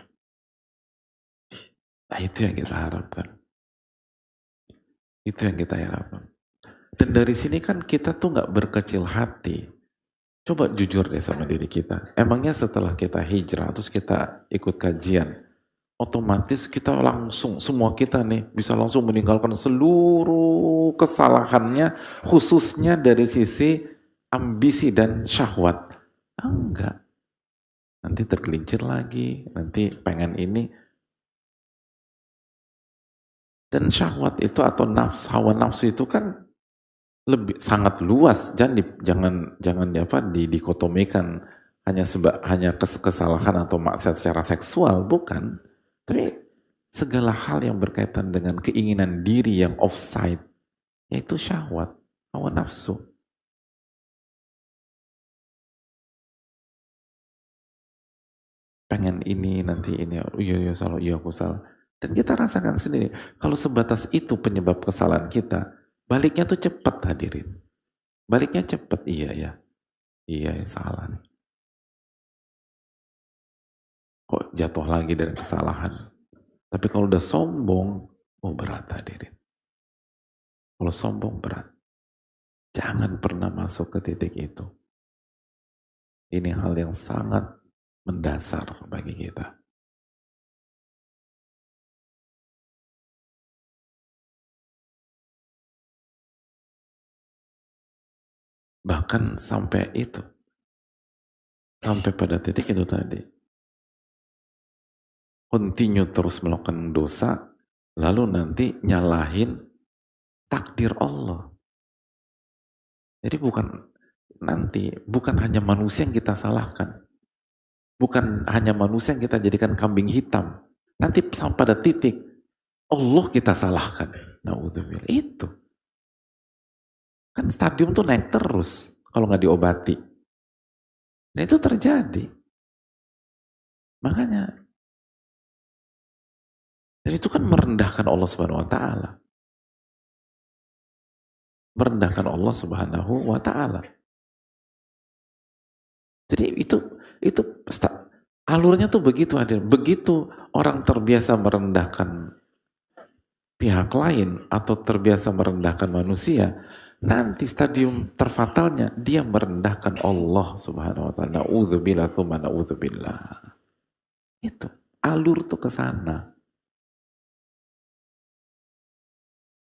Speaker 1: Nah itu yang kita harapkan. Itu yang kita harapkan. Dan dari sini kan kita tuh nggak berkecil hati. Coba jujur deh sama diri kita. Emangnya setelah kita hijrah, terus kita ikut kajian, otomatis kita langsung, semua kita nih bisa langsung meninggalkan seluruh kesalahannya, khususnya dari sisi ambisi dan syahwat. Enggak. Nanti tergelincir lagi, nanti pengen ini. Dan syahwat itu atau hawa nafsu itu kan lebih sangat luas, jangan dikotomikan hanya kesalahan atau maksiat secara seksual, bukan. Tapi segala hal yang berkaitan dengan keinginan diri yang offside, yaitu syahwat, hawa nafsu. Pengen ini, nanti ini, iya salah, iya aku salah. Dan kita rasakan sendiri, kalau sebatas itu penyebab kesalahan kita, baliknya tuh cepat, hadirin. Baliknya cepat, iya salah nih. Kok jatuh lagi dari kesalahan. Tapi kalau udah sombong, berat, hadirin. Kalau sombong berat. Jangan pernah masuk ke titik itu. Ini hal yang sangat mendasar bagi kita. Bahkan sampai itu. Sampai pada titik itu tadi. Continue terus melakukan dosa, lalu nanti nyalahin takdir Allah. Jadi bukan hanya manusia yang kita salahkan. Bukan hanya manusia yang kita jadikan kambing hitam. Nanti sampai pada titik Allah kita salahkan. Na'udzubillah. Itu. Kan stadium tuh naik terus kalau nggak diobati. Nah itu terjadi. Makanya dan itu kan merendahkan Allah Subhanahu wa taala. Merendahkan Allah Subhanahu wa taala. Jadi itu alurnya tuh begitu, adil. Begitu orang terbiasa merendahkan pihak lain atau terbiasa merendahkan manusia, nanti stadium terfatalnya dia merendahkan Allah Subhanahu wa taala. Na'udzubillah tsumma na'udzubillah. Itu alur tuh ke sana.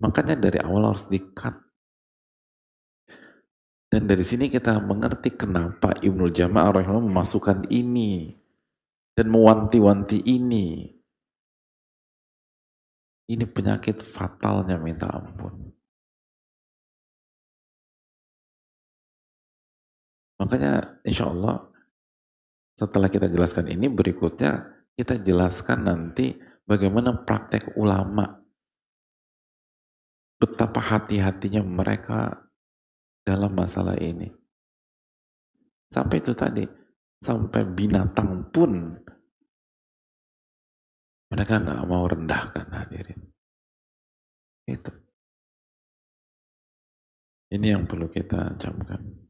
Speaker 1: Makanya dari awal harus di-cut. Dan dari sini kita mengerti kenapa Ibnul Jama'ah rahimahullah memasukkan ini dan mewanti-wanti ini. Ini penyakit fatalnya minta ampun. Makanya insya Allah setelah kita jelaskan ini, berikutnya kita jelaskan nanti bagaimana praktek ulama, betapa hati-hatinya mereka dalam masalah ini. Sampai itu tadi, sampai binatang pun mereka nggak mau rendahkan, hadirin. Itu. Ini yang perlu kita camkan.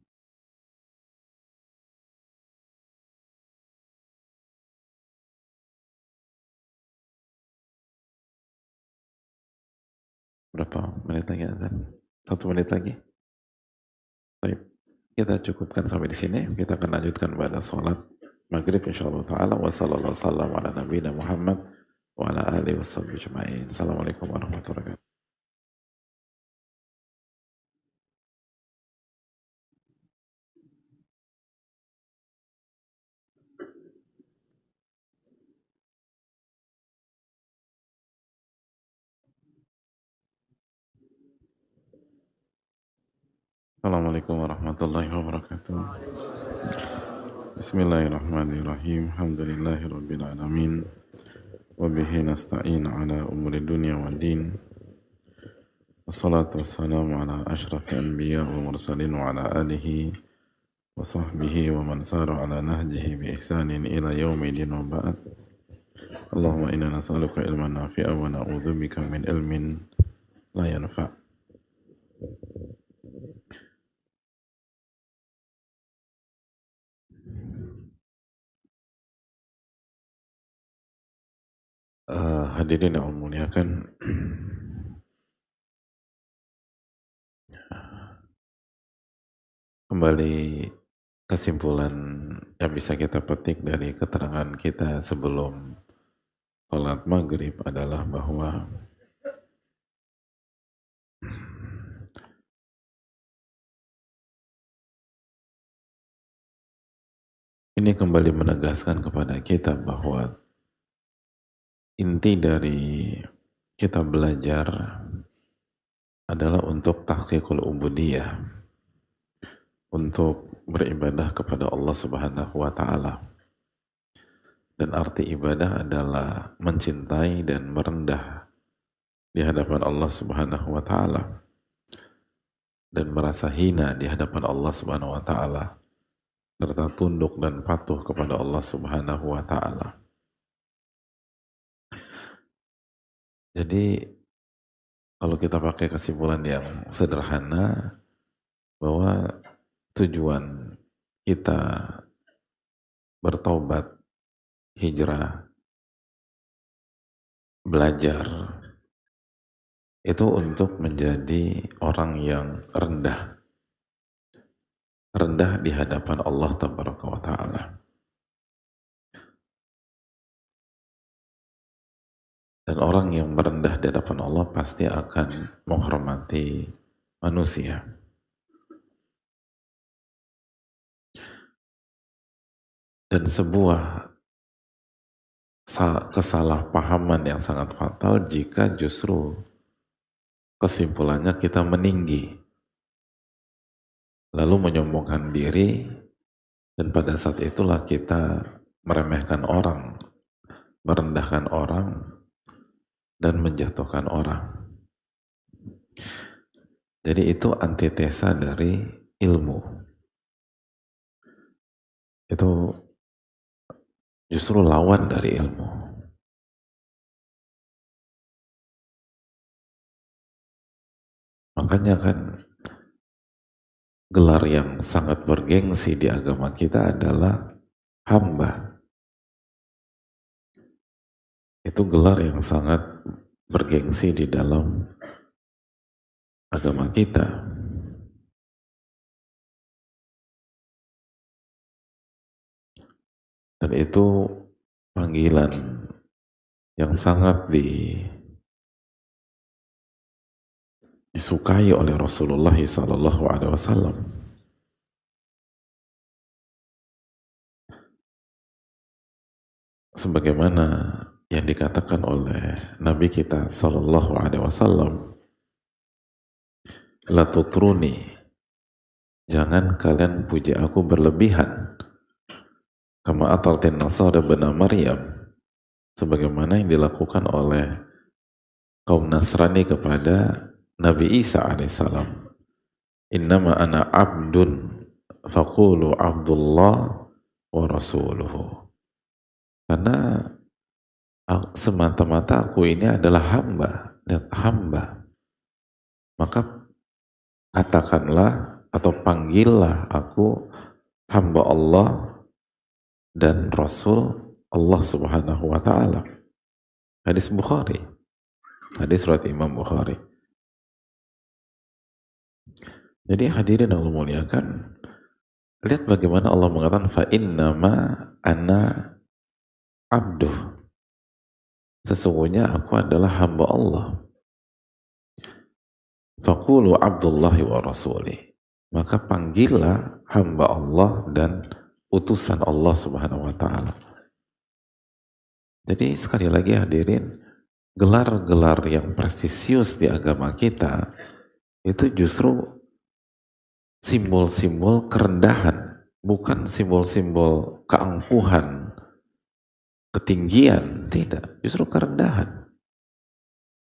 Speaker 1: Berapa menit lagi Azan? 1 menit lagi. Baik. Kita cukupkan sampai di sini. Kita akan lanjutkan pada sholat maghrib insyaallah taala. Wassalamualaikum ala nabiyina Muhammad wa ala alihi washabbihi ajma'in. Assalamualaikum warahmatullahi wabarakatuh. Assalamualaikum warahmatullahi wabarakatuh. Bismillahirrahmanirrahim. Alhamdulillahirabbil alamin. Wa bihi nasta'in ala umuri dunya wad din. Wassalatu wassalamu ala asyrafil anbiya wal mursalin wa ala alihi wa sahbihi wa man sara ala nahjihi bi ihsanin ila yaumil din wa ba'd. Allahumma inna nas'aluka ilman nafi'a wa na'udzubika min ilmin la yanfa'. Hadirin yang Allah muliakan, kembali kesimpulan yang bisa kita petik dari keterangan kita sebelum sholat maghrib adalah bahwa ini kembali menegaskan kepada kita bahwa inti dari kita belajar adalah untuk tahqiqul ubudiyah, untuk beribadah kepada Allah Subhanahu wa taala. Dan arti ibadah adalah mencintai dan merendah di hadapan Allah Subhanahu wa taala dan merasa hina di hadapan Allah Subhanahu wa taala serta tunduk dan patuh kepada Allah Subhanahu wa taala. Jadi kalau kita pakai kesimpulan yang sederhana bahwa tujuan kita bertaubat, hijrah, belajar itu untuk menjadi orang yang rendah di hadapan Allah Tabaraka wa Ta'ala. Dan orang yang merendah di hadapan Allah pasti akan menghormati manusia. Dan sebuah kesalahpahaman yang sangat fatal jika justru kesimpulannya kita meninggi, lalu menyombongkan diri, dan pada saat itulah kita meremehkan orang, merendahkan orang, dan menjatuhkan orang. Jadi itu antitesa dari ilmu. Itu justru lawan dari ilmu. Makanya kan gelar yang sangat bergengsi di agama kita adalah hamba. Itu gelar yang sangat bergengsi di dalam agama kita. Dan itu panggilan yang sangat disukai oleh Rasulullah Sallallahu Alaihi Wasallam. Sebagaimana yang dikatakan oleh Nabi kita Sallallahu Alaihi Wasallam, la tutruni, jangan kalian puji aku berlebihan, kama atartin nasara bena Maryam, sebagaimana yang dilakukan oleh kaum Nasrani kepada Nabi Isa alaihissalam. Innama ana abdun faqulu abdullah wa rasuluhu. Karena semata-mata aku ini adalah hamba dan hamba, maka katakanlah atau panggillah aku hamba Allah dan Rasul Allah Subhanahu wa Ta'ala. Hadis Bukhari, hadis riwayat Imam Bukhari. Jadi hadirin Allah muliakan, lihat bagaimana Allah mengatakan fa innama ana abduh, sesungguhnya aku adalah hamba Allah. Faqulu abdullahi wa rasuli, maka panggillah hamba Allah dan utusan Allah Subhanahu wa Ta'ala. Jadi sekali lagi hadirin, gelar-gelar yang prestisius di agama kita itu justru simbol-simbol kerendahan, bukan simbol-simbol keangkuhan, ketinggian, tidak, justru kerendahan.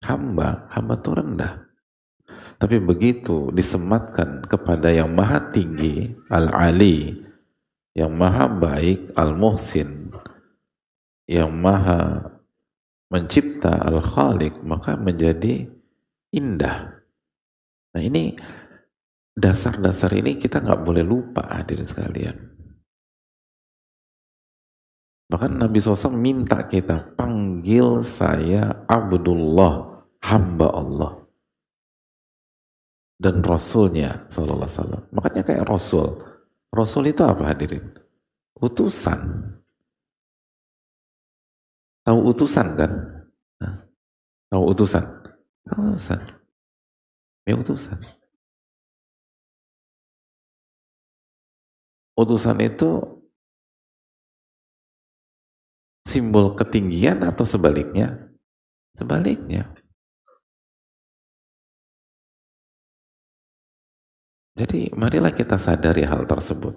Speaker 1: Hamba itu rendah. Tapi begitu disematkan kepada yang maha tinggi, Al-Ali, yang maha baik, Al-Muhsin, yang maha mencipta, Al-Khaliq, maka menjadi indah. Nah ini, dasar-dasar ini kita nggak boleh lupa, hadirin sekalian. Bahkan Nabi SAW minta kita, panggil saya Abdullah, hamba Allah, dan Rasulnya Sallallahu Alaihi Wasallam. Makanya kayak Rasul. Rasul itu apa hadirin? Utusan. Tahu utusan kan? Nah, tahu utusan? Tahu utusan. Ya utusan. Utusan itu simbol ketinggian atau sebaliknya? Sebaliknya. Jadi marilah kita sadari hal tersebut.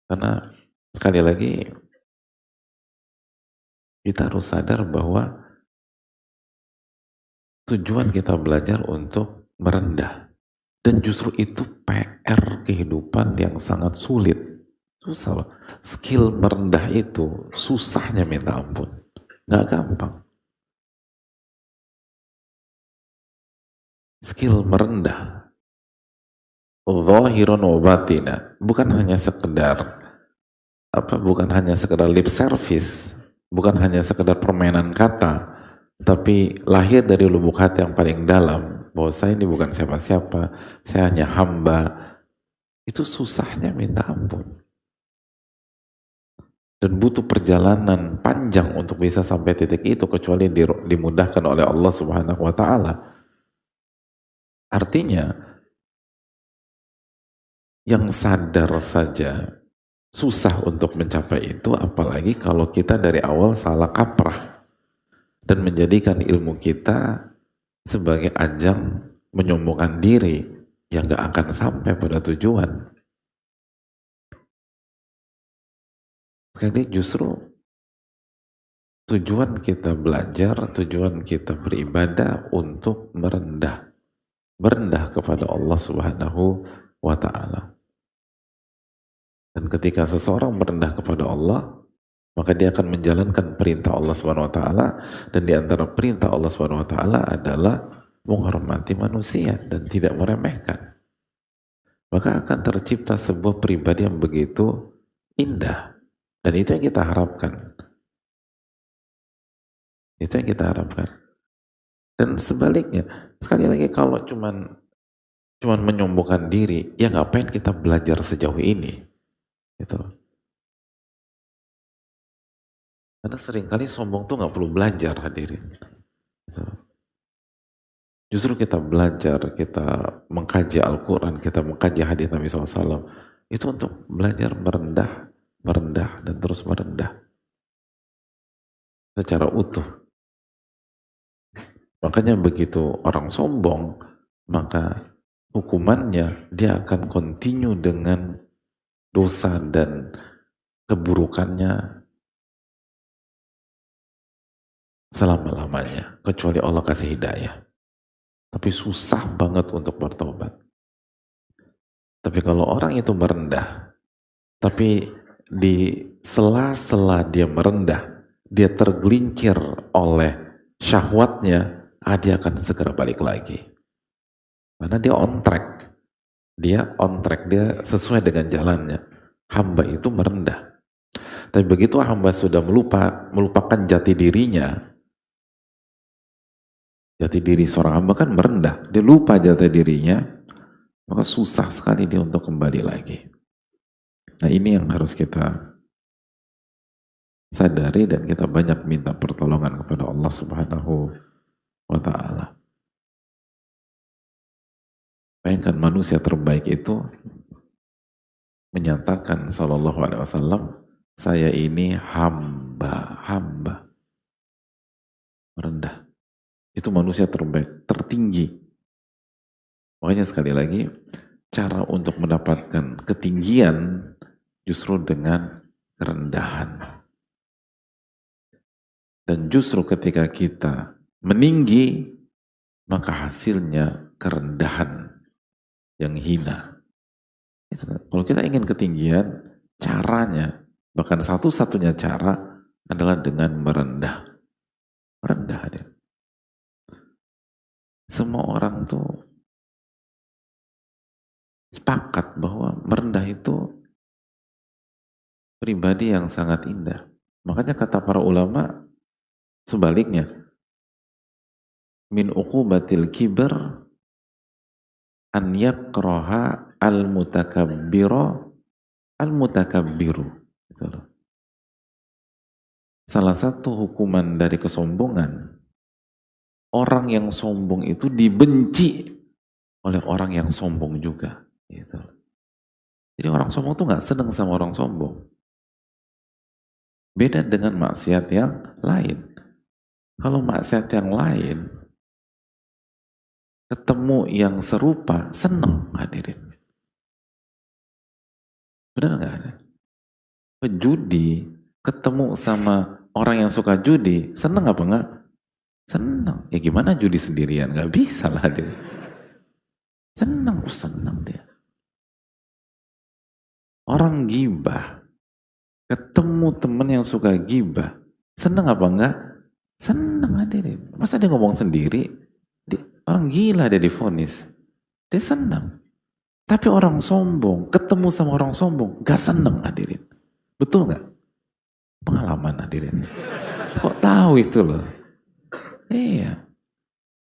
Speaker 1: Karena sekali lagi kita harus sadar bahwa tujuan kita belajar untuk merendah. Dan justru itu PR kehidupan yang sangat sulit. Susah loh. Skill merendah itu susahnya minta ampun. Nggak gampang. Skill merendah. Zahiran wa batina. Bukan hanya sekedar lip service, bukan hanya sekedar permainan kata, tapi lahir dari lubuk hati yang paling dalam, bahwa saya ini bukan siapa-siapa, saya hanya hamba. Itu susahnya minta ampun. Dan butuh perjalanan panjang untuk bisa sampai titik itu, kecuali dimudahkan oleh Allah Subhanahu wa Ta'ala. Artinya, yang sadar saja susah untuk mencapai itu, apalagi kalau kita dari awal salah kaprah dan menjadikan ilmu kita sebagai ajang menyombongkan diri yang gak akan sampai pada tujuan. Sekali justru tujuan kita belajar, tujuan kita beribadah untuk merendah kepada Allah Subhanahu wa Ta'ala. Dan ketika seseorang merendah kepada Allah, maka dia akan menjalankan perintah Allah Subhanahu wa Ta'ala, dan di antara perintah Allah Subhanahu wa Ta'ala adalah menghormati manusia dan tidak meremehkan. Maka akan tercipta sebuah pribadi yang begitu indah, dan itu yang kita harapkan. Itu yang kita harapkan. Dan sebaliknya, sekali lagi, kalau cuman menyombongkan diri, ya ngapain kita belajar sejauh ini? Gitu. Karena seringkali sombong tuh nggak perlu belajar, hadirin. Gitu. Justru kita belajar, kita mengkaji Al-Quran, kita mengkaji hadis Nabi SAW, itu untuk belajar merendah, merendah, dan terus merendah secara utuh. Makanya begitu orang sombong, maka hukumannya dia akan continue dengan dosa dan keburukannya selama-lamanya, kecuali Allah kasih hidayah. Tapi susah banget untuk bertobat. Tapi kalau orang itu merendah, tapi di sela-sela dia merendah, dia tergelincir oleh syahwatnya, dia akan segera balik lagi. Karena dia on track. Dia on track, dia sesuai dengan jalannya. Hamba itu merendah. Tapi begitu hamba sudah melupakan jati dirinya, jati diri seorang hamba kan merendah, dia lupa jati dirinya, maka susah sekali dia untuk kembali lagi. Nah ini yang harus kita sadari dan kita banyak minta pertolongan kepada Allah Subhanahu wa Ta'ala. Bayangkan manusia terbaik itu menyatakan sallallahu alaihi wasallam, saya ini hamba merendah. Itu manusia terbaik, tertinggi. Makanya sekali lagi, cara untuk mendapatkan ketinggian justru dengan kerendahan. Dan justru ketika kita meninggi, maka hasilnya kerendahan yang hina. Kalau kita ingin ketinggian, caranya, bahkan satu-satunya cara adalah dengan merendah. Merendah dia. Semua orang tuh sepakat bahwa merendah itu pribadi yang sangat indah. Makanya kata para ulama, sebaliknya, min uqubatil kibar an yakraha al-mutakabbiru. Salah satu hukuman dari kesombongan, orang yang sombong itu dibenci oleh orang yang sombong juga. Gitu. Jadi orang sombong tuh gak seneng sama orang sombong. Beda dengan maksiat yang lain. Kalau maksiat yang lain, ketemu yang serupa, seneng hadirin. Benar gak ada? Pejudi, ketemu sama orang yang suka judi, seneng apa enggak? Seneng. Ya gimana judi sendirian? Gak bisa lah dia. Seneng dia. Orang gibah, ketemu temen yang suka gibah, seneng apa enggak? Seneng hadirin. Masa dia ngomong sendiri? Orang gila dia divonis. Dia seneng. Tapi orang sombong, ketemu sama orang sombong, gak seneng hadirin. Betul gak? Pengalaman hadirin. Kok tahu itu loh? Iya.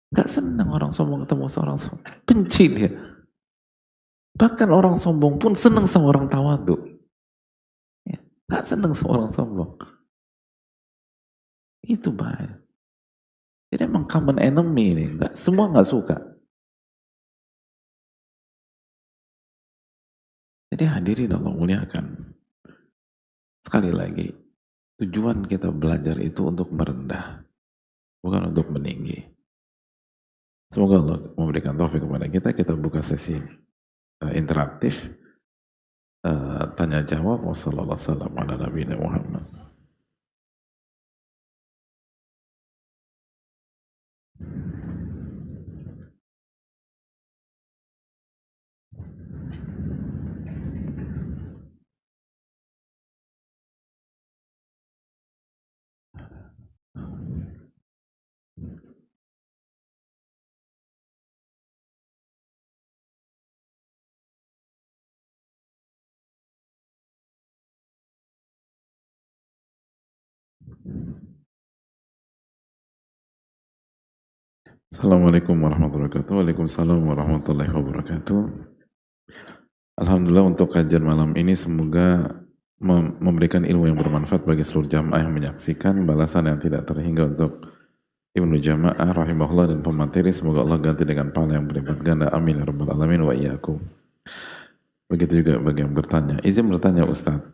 Speaker 1: Gak seneng orang sombong ketemu sama orang sombong. Benci dia. Bahkan orang sombong pun seneng sama orang tawadu. Ya. Gak seneng sama orang sombong. Itu bahaya. Jadi emang common enemy nih. Semua gak suka. Jadi hadirin Allah muliakan. Sekali lagi, tujuan kita belajar itu untuk merendah, bukan untuk meninggi. Semoga Allah memberikan taufik kepada kita. Kita buka sesi interaktif, tanya jawab. Wassalamualaikum warahmatullahi wabarakatuh. Assalamualaikum warahmatullahi wabarakatuh. Waalaikumsalam warahmatullahi wabarakatuh. Alhamdulillah untuk kajian malam ini semoga memberikan ilmu yang bermanfaat bagi seluruh jamaah yang menyaksikan, balasan yang tidak terhingga untuk Ibnu Jama'ah rahimahullah dan pemateri, semoga Allah ganti dengan pahala yang berlipat ganda, amin ya rabbal alamin wa iyyakum. Begitu juga bagi yang bertanya. Izin bertanya Ustadz,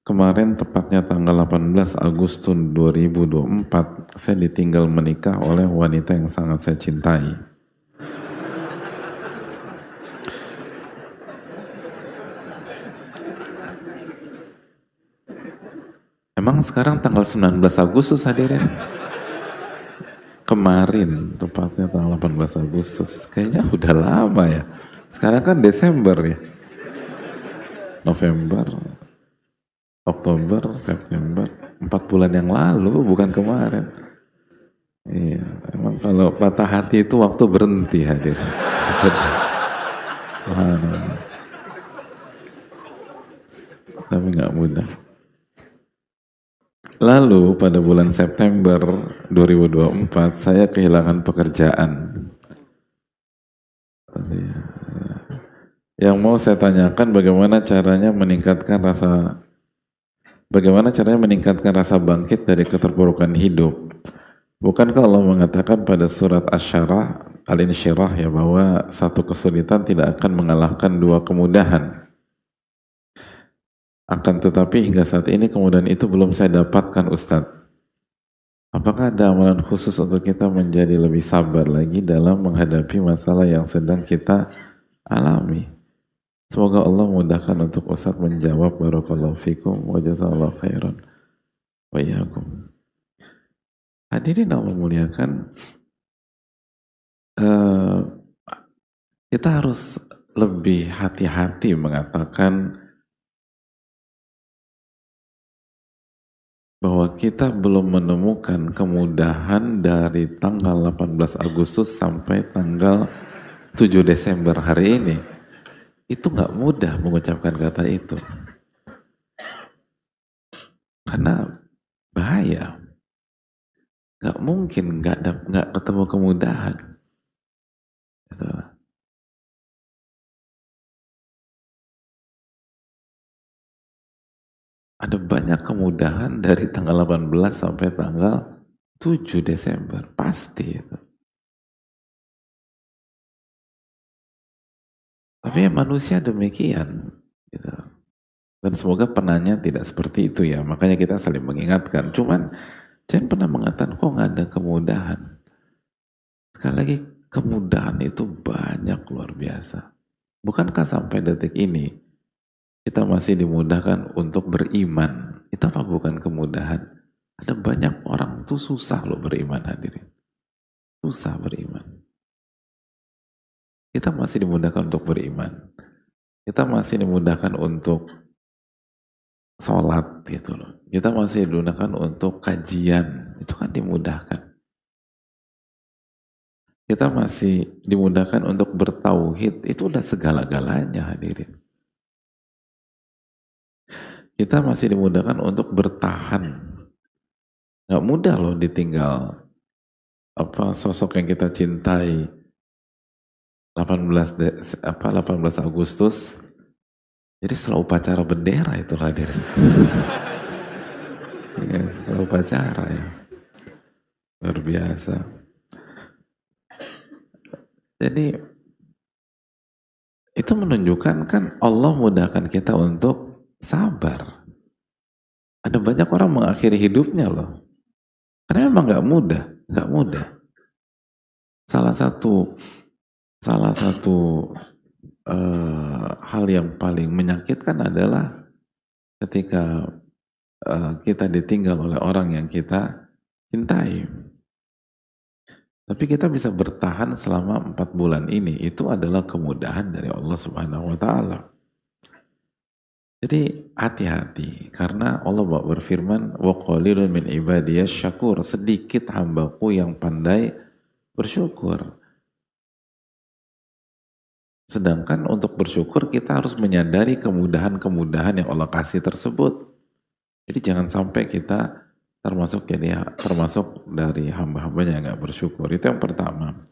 Speaker 1: kemarin tepatnya tanggal 18 Agustus 2024 saya ditinggal menikah oleh wanita yang sangat saya cintai. Emang sekarang tanggal 19 Agustus hadirin? Kemarin tepatnya tanggal 18 Agustus. Kayaknya udah lama ya. Sekarang kan Desember ya. November, Oktober, September. 4 bulan yang lalu, bukan kemarin. Iya, emang kalau patah hati itu waktu berhenti hadir. Tapi nggak mudah. Lalu pada bulan September 2024 saya kehilangan pekerjaan. Yang mau saya tanyakan bagaimana caranya meningkatkan rasa bangkit dari keterpurukan hidup. Bukankah Allah mengatakan pada surat Asy-Syarah Al-Insyirah ya bahwa satu kesulitan tidak akan mengalahkan dua kemudahan. Akan tetapi hingga saat ini kemudahan itu belum saya dapatkan Ustadz. Apakah ada amalan khusus untuk kita menjadi lebih sabar lagi dalam menghadapi masalah yang sedang kita alami? Semoga Allah mudahkan untuk Ustadz menjawab. Barakallahu fikum wa jazakallahu khairan wa iyyakum. Hadirin Allah muliakan, kita harus lebih hati-hati mengatakan bahwa kita belum menemukan kemudahan dari tanggal 18 Agustus sampai tanggal 7 Desember hari ini. Itu nggak mudah mengucapkan kata itu. Karena bahaya. Nggak mungkin nggak ketemu kemudahan. Gitu. Ada banyak kemudahan dari tanggal 18 sampai tanggal 7 Desember. Pasti itu. Tapi ya manusia demikian. Gitu. Dan semoga penanya tidak seperti itu ya. Makanya kita saling mengingatkan. Cuman jangan pernah mengatakan kok nggak ada kemudahan. Sekali lagi kemudahan itu banyak luar biasa. Bukankah sampai detik ini kita masih dimudahkan untuk beriman? Itu apa bukan kemudahan? Ada banyak orang tuh susah loh beriman hadirin. Susah beriman. Kita masih dimudahkan untuk beriman. Kita masih dimudahkan untuk sholat gitu loh. Kita masih dimudahkan untuk kajian. Itu kan dimudahkan. Kita masih dimudahkan untuk bertauhid. Itu udah segala-galanya hadirin. Kita masih dimudahkan untuk bertahan. Gak mudah loh ditinggal sosok yang kita cintai 18 Agustus. Jadi setelah upacara bendera itu hadirin. Ya, setelah upacara ya. Luar biasa. Jadi itu menunjukkan kan Allah mudahkan kita untuk sabar. Ada banyak orang mengakhiri hidupnya loh. Karena memang nggak mudah, nggak mudah. Salah satu hal yang paling menyakitkan adalah ketika kita ditinggal oleh orang yang kita cintai. Tapi kita bisa bertahan selama 4 bulan ini. Itu adalah kemudahan dari Allah Subhanahu wa Ta'ala. Jadi hati-hati karena Allah berfirman wa qalilun min ibadiyas syakur, sedikit hambaku yang pandai bersyukur. Sedangkan untuk bersyukur kita harus menyadari kemudahan-kemudahan yang Allah kasih tersebut. Jadi jangan sampai kita termasuk dari hamba-hambanya yang gak bersyukur. Itu yang pertama.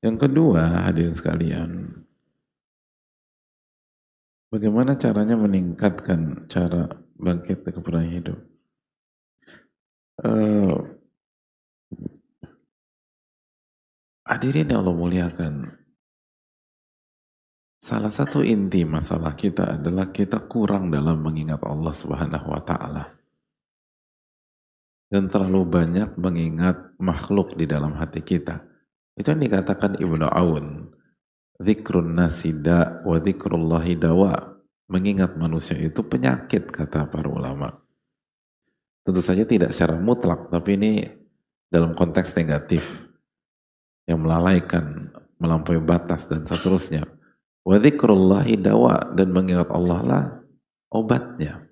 Speaker 1: Yang kedua, hadirin sekalian, bagaimana caranya meningkatkan cara bangkit kepada hidup? Hadirin yang Allah muliakan, salah satu inti masalah kita adalah kita kurang dalam mengingat Allah Subhanahu wa Ta'ala, dan terlalu banyak mengingat makhluk di dalam hati kita. Itu yang dikatakan Ibnu Aun, dzikrun nasida wa dzikrullahi dawa. Mengingat manusia itu penyakit, kata para ulama. Tentu saja tidak secara mutlak, tapi ini dalam konteks negatif, yang melalaikan, melampaui batas, dan seterusnya. Wa dzikrullahi dawa, dan mengingat Allah lah obatnya.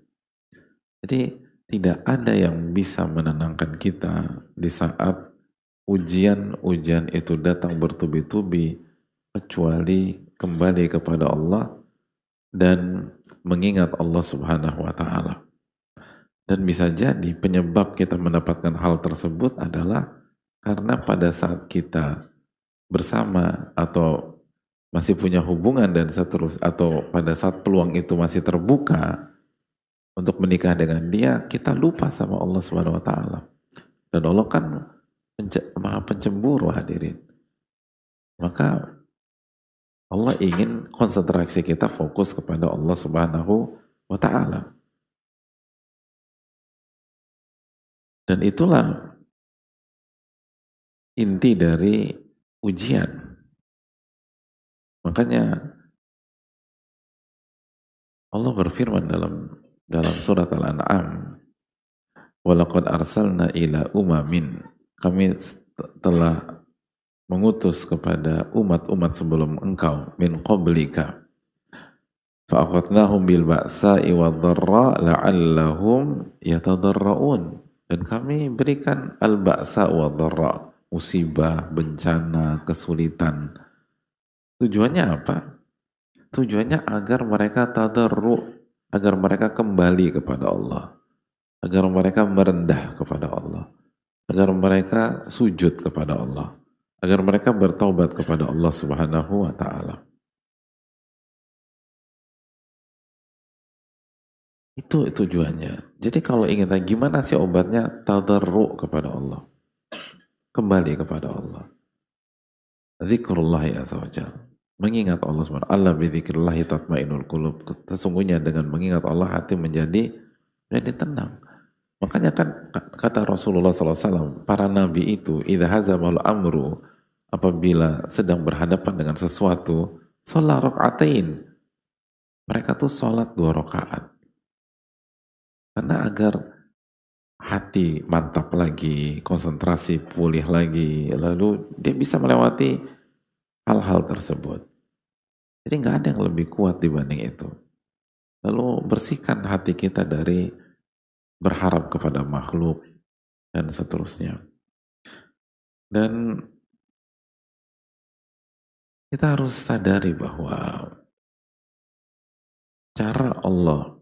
Speaker 1: Jadi tidak ada yang bisa menenangkan kita di saat ujian-ujian itu datang bertubi-tubi, kecuali kembali kepada Allah dan mengingat Allah Subhanahu wa Ta'ala. Dan bisa jadi penyebab kita mendapatkan hal tersebut adalah karena pada saat kita bersama atau masih punya hubungan dan seterusnya, atau pada saat peluang itu masih terbuka untuk menikah dengan dia, kita lupa sama Allah Subhanahu wa Ta'ala. Dan Allah kan maha pencemburu, hadirin. Maka Allah ingin konsentrasi kita fokus kepada Allah Subhanahu wa Ta'ala. Dan itulah inti dari ujian. Makanya Allah berfirman dalam surat Al-An'am, walaqad arsalna ila umamin, kami telah mengutus kepada umat-umat sebelum engkau, min qablika, fa'akhadnahum bil ba'sa'i wad-dharra la'allahum yatadarra'un, dan kami berikan al-ba'sa wad-dharra, musibah, bencana, kesulitan. Tujuannya apa? Tujuannya agar mereka tadarru, agar mereka kembali kepada Allah, agar mereka merendah kepada Allah, agar mereka sujud kepada Allah, agar mereka bertaubat kepada Allah Subhanahu wa Ta'ala. Itu tujuannya. Jadi kalau ingin tahu gimana sih obatnya, tadarru kepada Allah, kembali kepada Allah. Dzikrullahi azza wa jalla, mengingat Allah Subhanahu wa ta'ala. Bidzikrillahi tatmainnul qulub. Sesungguhnya dengan mengingat Allah hati menjadi tenang. Makanya kan kata Rasulullah SAW, para nabi itu idza hazamal amru, apabila sedang berhadapan dengan sesuatu, sholat rakaatain, mereka tuh sholat 2 rakaat. Karena agar hati mantap lagi, konsentrasi pulih lagi, lalu dia bisa melewati hal-hal tersebut. Jadi nggak ada yang lebih kuat dibanding itu. Lalu bersihkan hati kita dari berharap kepada makhluk dan seterusnya. Dan kita harus sadari bahwa cara Allah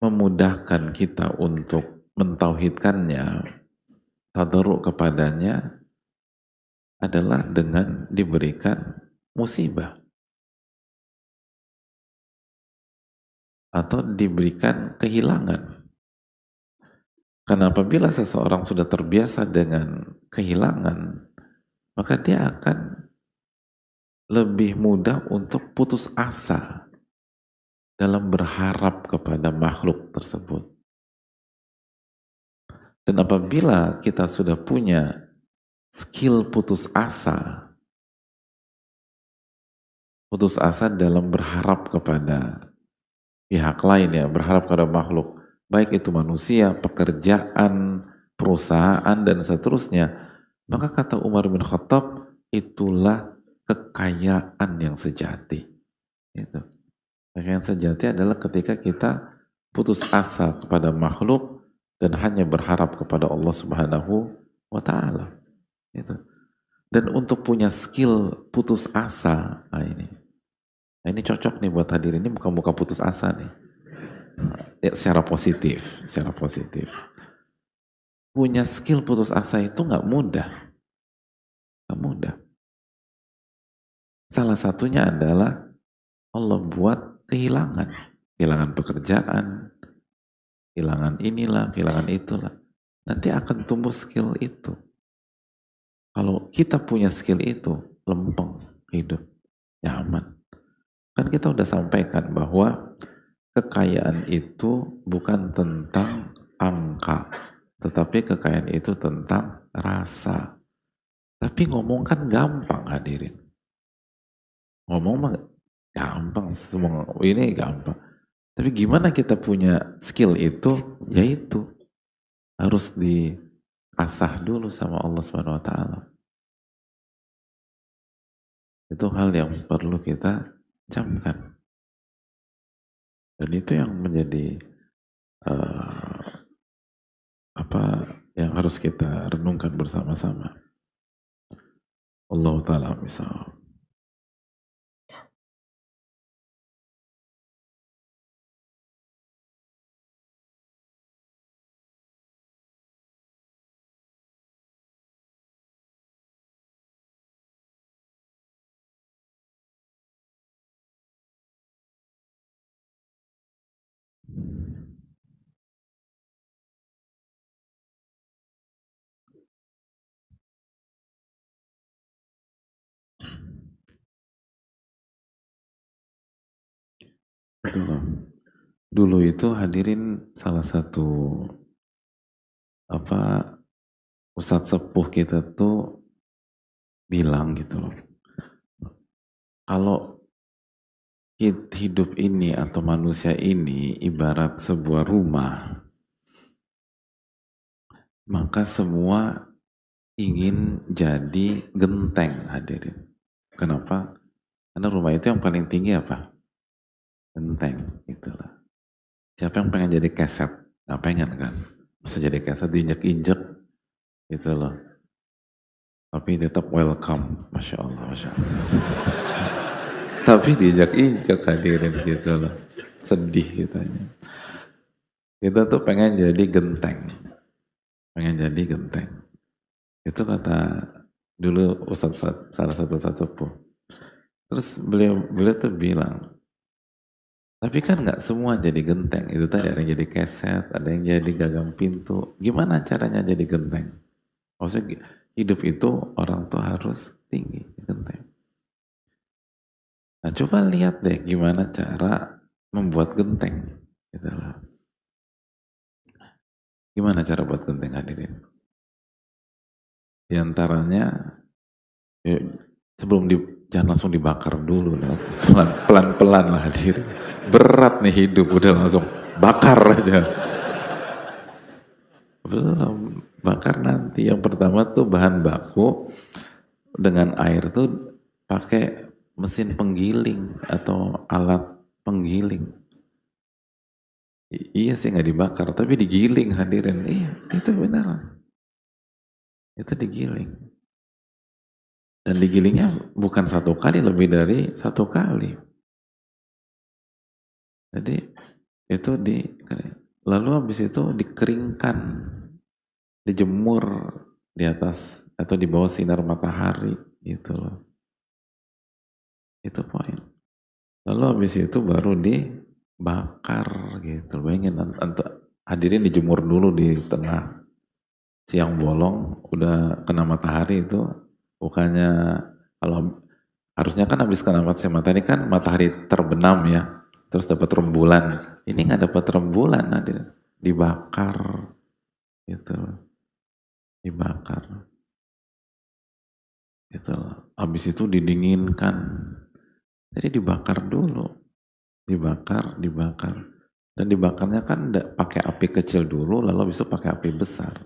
Speaker 1: memudahkan kita untuk mentauhidkannya, tadarruk kepadanya, adalah dengan diberikan musibah atau diberikan kehilangan. Karena apabila seseorang sudah terbiasa dengan kehilangan, maka dia akan lebih mudah untuk putus asa dalam berharap kepada makhluk tersebut. Dan apabila kita sudah punya skill putus asa dalam berharap kepada pihak lain, ya, berharap kepada makhluk, baik itu manusia, pekerjaan, perusahaan, dan seterusnya, maka kata Umar bin Khattab, itulah kekayaan yang sejati. Itu. Kekayaan sejati adalah ketika kita putus asa kepada makhluk dan hanya berharap kepada Allah Subhanahu wa Ta'ala. Itu. Dan untuk punya skill putus asa, ini cocok nih buat hadirin, ini bukan putus asa nih. Ya, secara positif. Punya skill putus asa itu nggak mudah. Salah satunya adalah Allah buat kehilangan pekerjaan, kehilangan inilah, kehilangan itulah. Nanti akan tumbuh skill itu. Kalau kita punya skill itu, lempeng hidup, nyaman. Kan kita udah sampaikan bahwa kekayaan itu bukan tentang angka, tetapi kekayaan itu tentang rasa. Tapi ngomong kan gampang hadirin. Ngomong mah gampang, semua ini gampang. Tapi gimana kita punya skill itu? Yaitu harus diasah dulu sama Allah Subhanahu wa taala. Itu hal yang perlu kita camkan. Dan itu yang menjadi uh, apa yang harus kita renungkan bersama-sama. Allah taala misal. Betul. Dulu itu hadirin salah satu apa Ustadz sepuh kita tuh bilang gitu loh. Kalau hidup ini atau manusia ini ibarat sebuah rumah, maka semua ingin jadi genteng hadirin. Kenapa? Karena rumah itu yang paling tinggi apa? Genteng, itulah. Siapa yang pengen jadi keset? Gak pengen kan? Masa jadi keset diinjek-injek, gitu loh. Tapi tetap welcome, Masya Allah, Masya Allah. Tapi diinjak-injak hadirin gitu loh. Sedih kitanya. Kita tuh pengen jadi genteng. Pengen jadi genteng. Itu kata dulu salah satu Ustadz sepuh. Terus beliau tuh bilang, tapi kan nggak semua jadi genteng. Itu tadi ada yang jadi keset, ada yang jadi gagang pintu. Gimana caranya jadi genteng? Maksudnya hidup itu orang tuh harus tinggi, genteng. Nah coba lihat deh gimana cara membuat genteng. Gitu loh. Gimana cara buat genteng hadirin? Di antaranya, sebelum jangan langsung dibakar dulu. Pelan-pelan lah hadirin. Berat nih hidup, udah langsung bakar aja. Belum, bakar nanti. Yang pertama tuh bahan baku dengan air tuh pakai mesin penggiling atau alat penggiling. Iya sih nggak dibakar, tapi digiling hadirin. Iya, itu benar. Itu digiling. Dan digilingnya bukan satu kali, lebih dari satu kali. Jadi itu lalu habis itu dikeringkan, dijemur di atas atau di bawah sinar matahari gitu loh. Itu poin. Lalu habis itu baru dibakar gitu. Bayangin hadirin dijemur dulu di tengah siang bolong, udah kena matahari itu, bukannya kalau harusnya kan habis kena matahari kan matahari terbenam ya, terus dapat rembulan. Ini nggak dapat rembulan, hadirin. Dibakar gitu, dibakar. Gitu. Habis itu didinginkan. Jadi dibakar dulu, dibakar. Dan dibakarnya kan pakai api kecil dulu, lalu habis itu pakai api besar.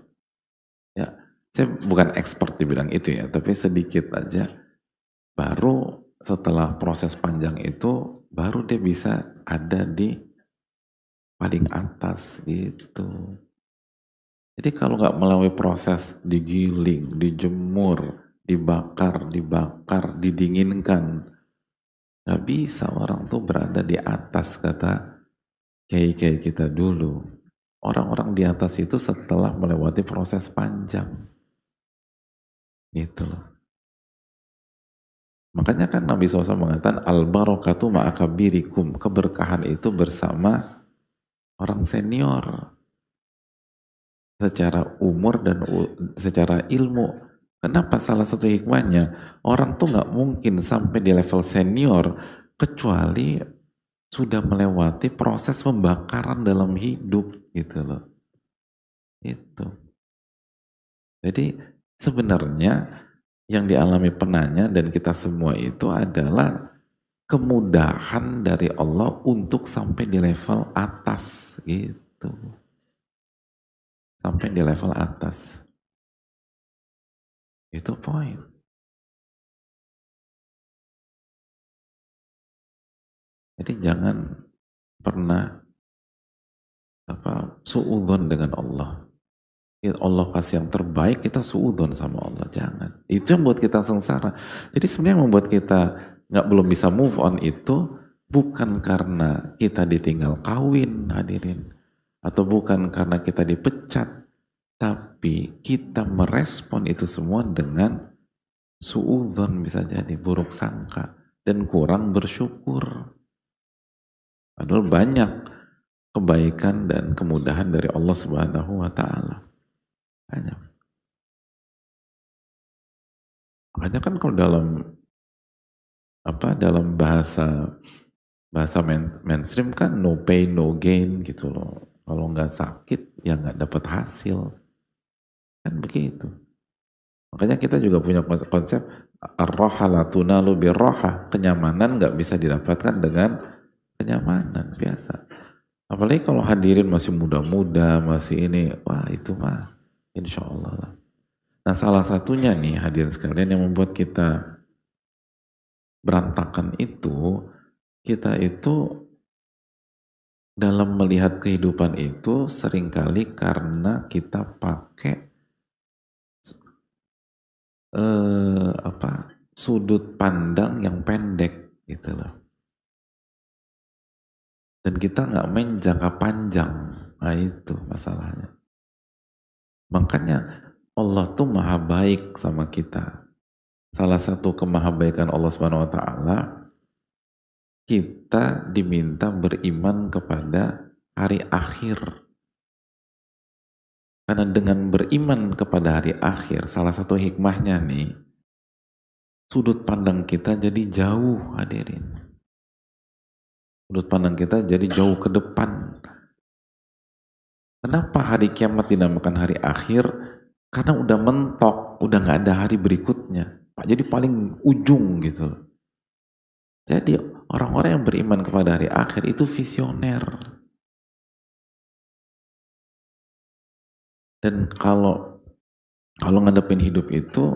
Speaker 1: Ya, saya bukan expert dibilang itu ya, tapi sedikit aja. Baru setelah proses panjang itu, baru dia bisa ada di paling atas gitu. Jadi kalau nggak melalui proses digiling, dijemur, dibakar, didinginkan, nggak bisa orang tuh berada di atas, kata kiai-kiai kita dulu. Orang-orang di atas itu setelah melewati proses panjang. Gitu loh. Makanya kan Nabi SAW mengatakan al-barakatu ma'akabirikum. Keberkahan itu bersama orang senior. Secara umur dan secara ilmu. Kenapa? Salah satu hikmahnya, orang tuh nggak mungkin sampai di level senior kecuali sudah melewati proses pembakaran dalam hidup gitu loh. Itu. Jadi sebenarnya yang dialami penanya dan kita semua itu adalah kemudahan dari Allah untuk sampai di level atas gitu. Sampai di level atas. Itu poin. Jadi jangan pernah suudzon dengan Allah. Allah kasih yang terbaik, kita suudzon sama Allah. Jangan. Itu yang buat kita sengsara. Jadi sebenarnya yang membuat kita belum bisa move on itu bukan karena kita ditinggal kawin, hadirin, atau bukan karena kita dipecat, tapi kita merespon itu semua dengan suudzon, bisa jadi buruk sangka dan kurang bersyukur. Padahal banyak kebaikan dan kemudahan dari Allah Subhanahu wa taala. Banyak. Makanya kan kalau dalam bahasa mainstream kan no pain no gain gitu loh. Kalau nggak sakit ya nggak dapat hasil. Kan begitu. Makanya kita juga punya konsep ar-raha la tunalu birraha. Kenyamanan nggak bisa didapatkan dengan kenyamanan biasa. Apalagi kalau hadirin masih muda-muda, masih ini, wah itu mah insya Allah lah. Nah salah satunya nih hadirin sekalian yang membuat kita berantakan itu, kita itu dalam melihat kehidupan itu seringkali karena kita pakai sudut pandang yang pendek gitu loh. Dan kita nggak main jangka panjang. Nah itu masalahnya. Makanya Allah tuh maha baik sama kita. Salah satu kemahabaikan Allah Subhanahu wa taala, kita diminta beriman kepada hari akhir. Karena dengan beriman kepada hari akhir, salah satu hikmahnya nih, sudut pandang kita jadi jauh, hadirin. Sudut pandang kita jadi jauh ke depan. Kenapa hari kiamat dinamakan hari akhir? Karena udah mentok, udah nggak ada hari berikutnya. Jadi paling ujung gitu. Jadi orang-orang yang beriman kepada hari akhir itu visioner. Dan kalau ngadepin hidup itu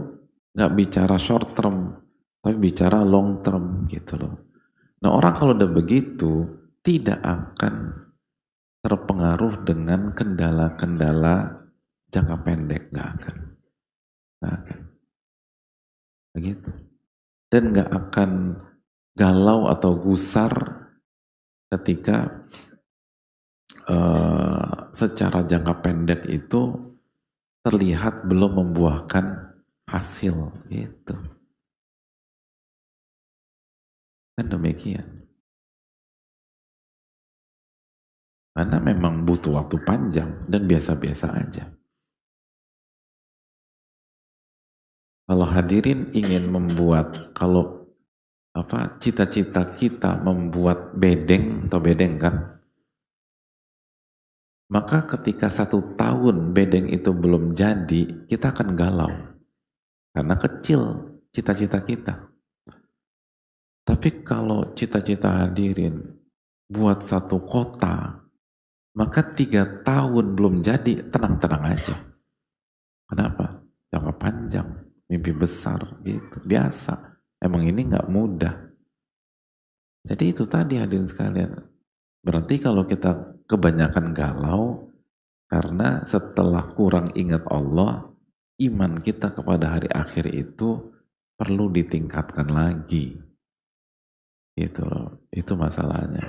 Speaker 1: nggak bicara short term, tapi bicara long term gitu loh. Nah orang kalau udah begitu tidak akan terpengaruh dengan kendala-kendala jangka pendek, nggak akan. Begitu. Dan nggak akan galau atau gusar ketika secara jangka pendek itu terlihat belum membuahkan hasil gitu. Kan demikian. Karena memang butuh waktu panjang dan biasa-biasa aja. Kalau hadirin ingin membuat, cita-cita kita membuat bedeng atau bedeng kan, maka ketika 1 tahun bedeng itu belum jadi, kita akan galau. Karena kecil cita-cita kita. Tapi kalau cita-cita hadirin buat 1 kota, maka 3 tahun belum jadi, tenang-tenang aja. Kenapa? Jangka panjang, mimpi besar gitu. Biasa. Emang ini nggak mudah. Jadi itu tadi hadirin sekalian. Berarti kalau kita kebanyakan galau, karena setelah kurang ingat Allah, iman kita kepada hari akhir itu perlu ditingkatkan lagi. Gitu loh. Itu masalahnya.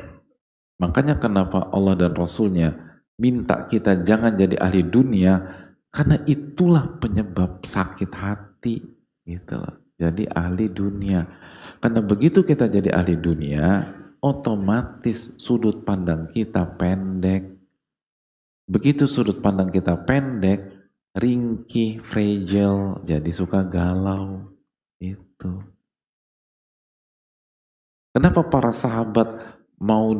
Speaker 1: Makanya kenapa Allah dan Rasulnya minta kita jangan jadi ahli dunia, karena itulah penyebab sakit hati. Gitu loh. Jadi ahli dunia. Karena begitu kita jadi ahli dunia, otomatis sudut pandang kita pendek. Begitu sudut pandang kita pendek, ringkih, fragile, jadi suka galau. Itu. Kenapa para sahabat mau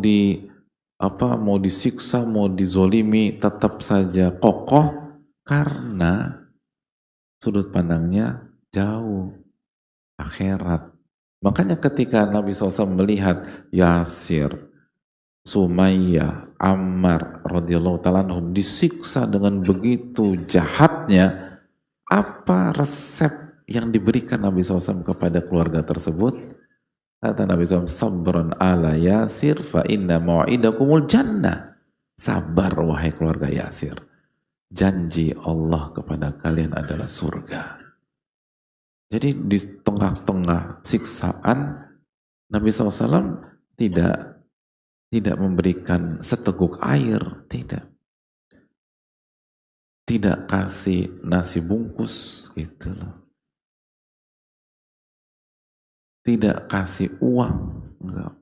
Speaker 1: mau disiksa, mau dizolimi, tetap saja kokoh? Karena sudut pandangnya jauh, akhirat. Makanya ketika Nabi SAW melihat Yasir, Sumayyah, Ammar radhiyallahu ta'ala anhum disiksa dengan begitu jahatnya, apa resep yang diberikan Nabi SAW kepada keluarga tersebut? Kata Nabi SAW, sabran ala Yasir fa inna mau'idakumul jannah. Sabar wahai keluarga Yasir. Janji Allah kepada kalian adalah surga. Jadi di tengah-tengah siksaan, Nabi SAW tidak memberikan seteguk air, tidak kasih nasi bungkus gitu loh, tidak kasih uang, enggak,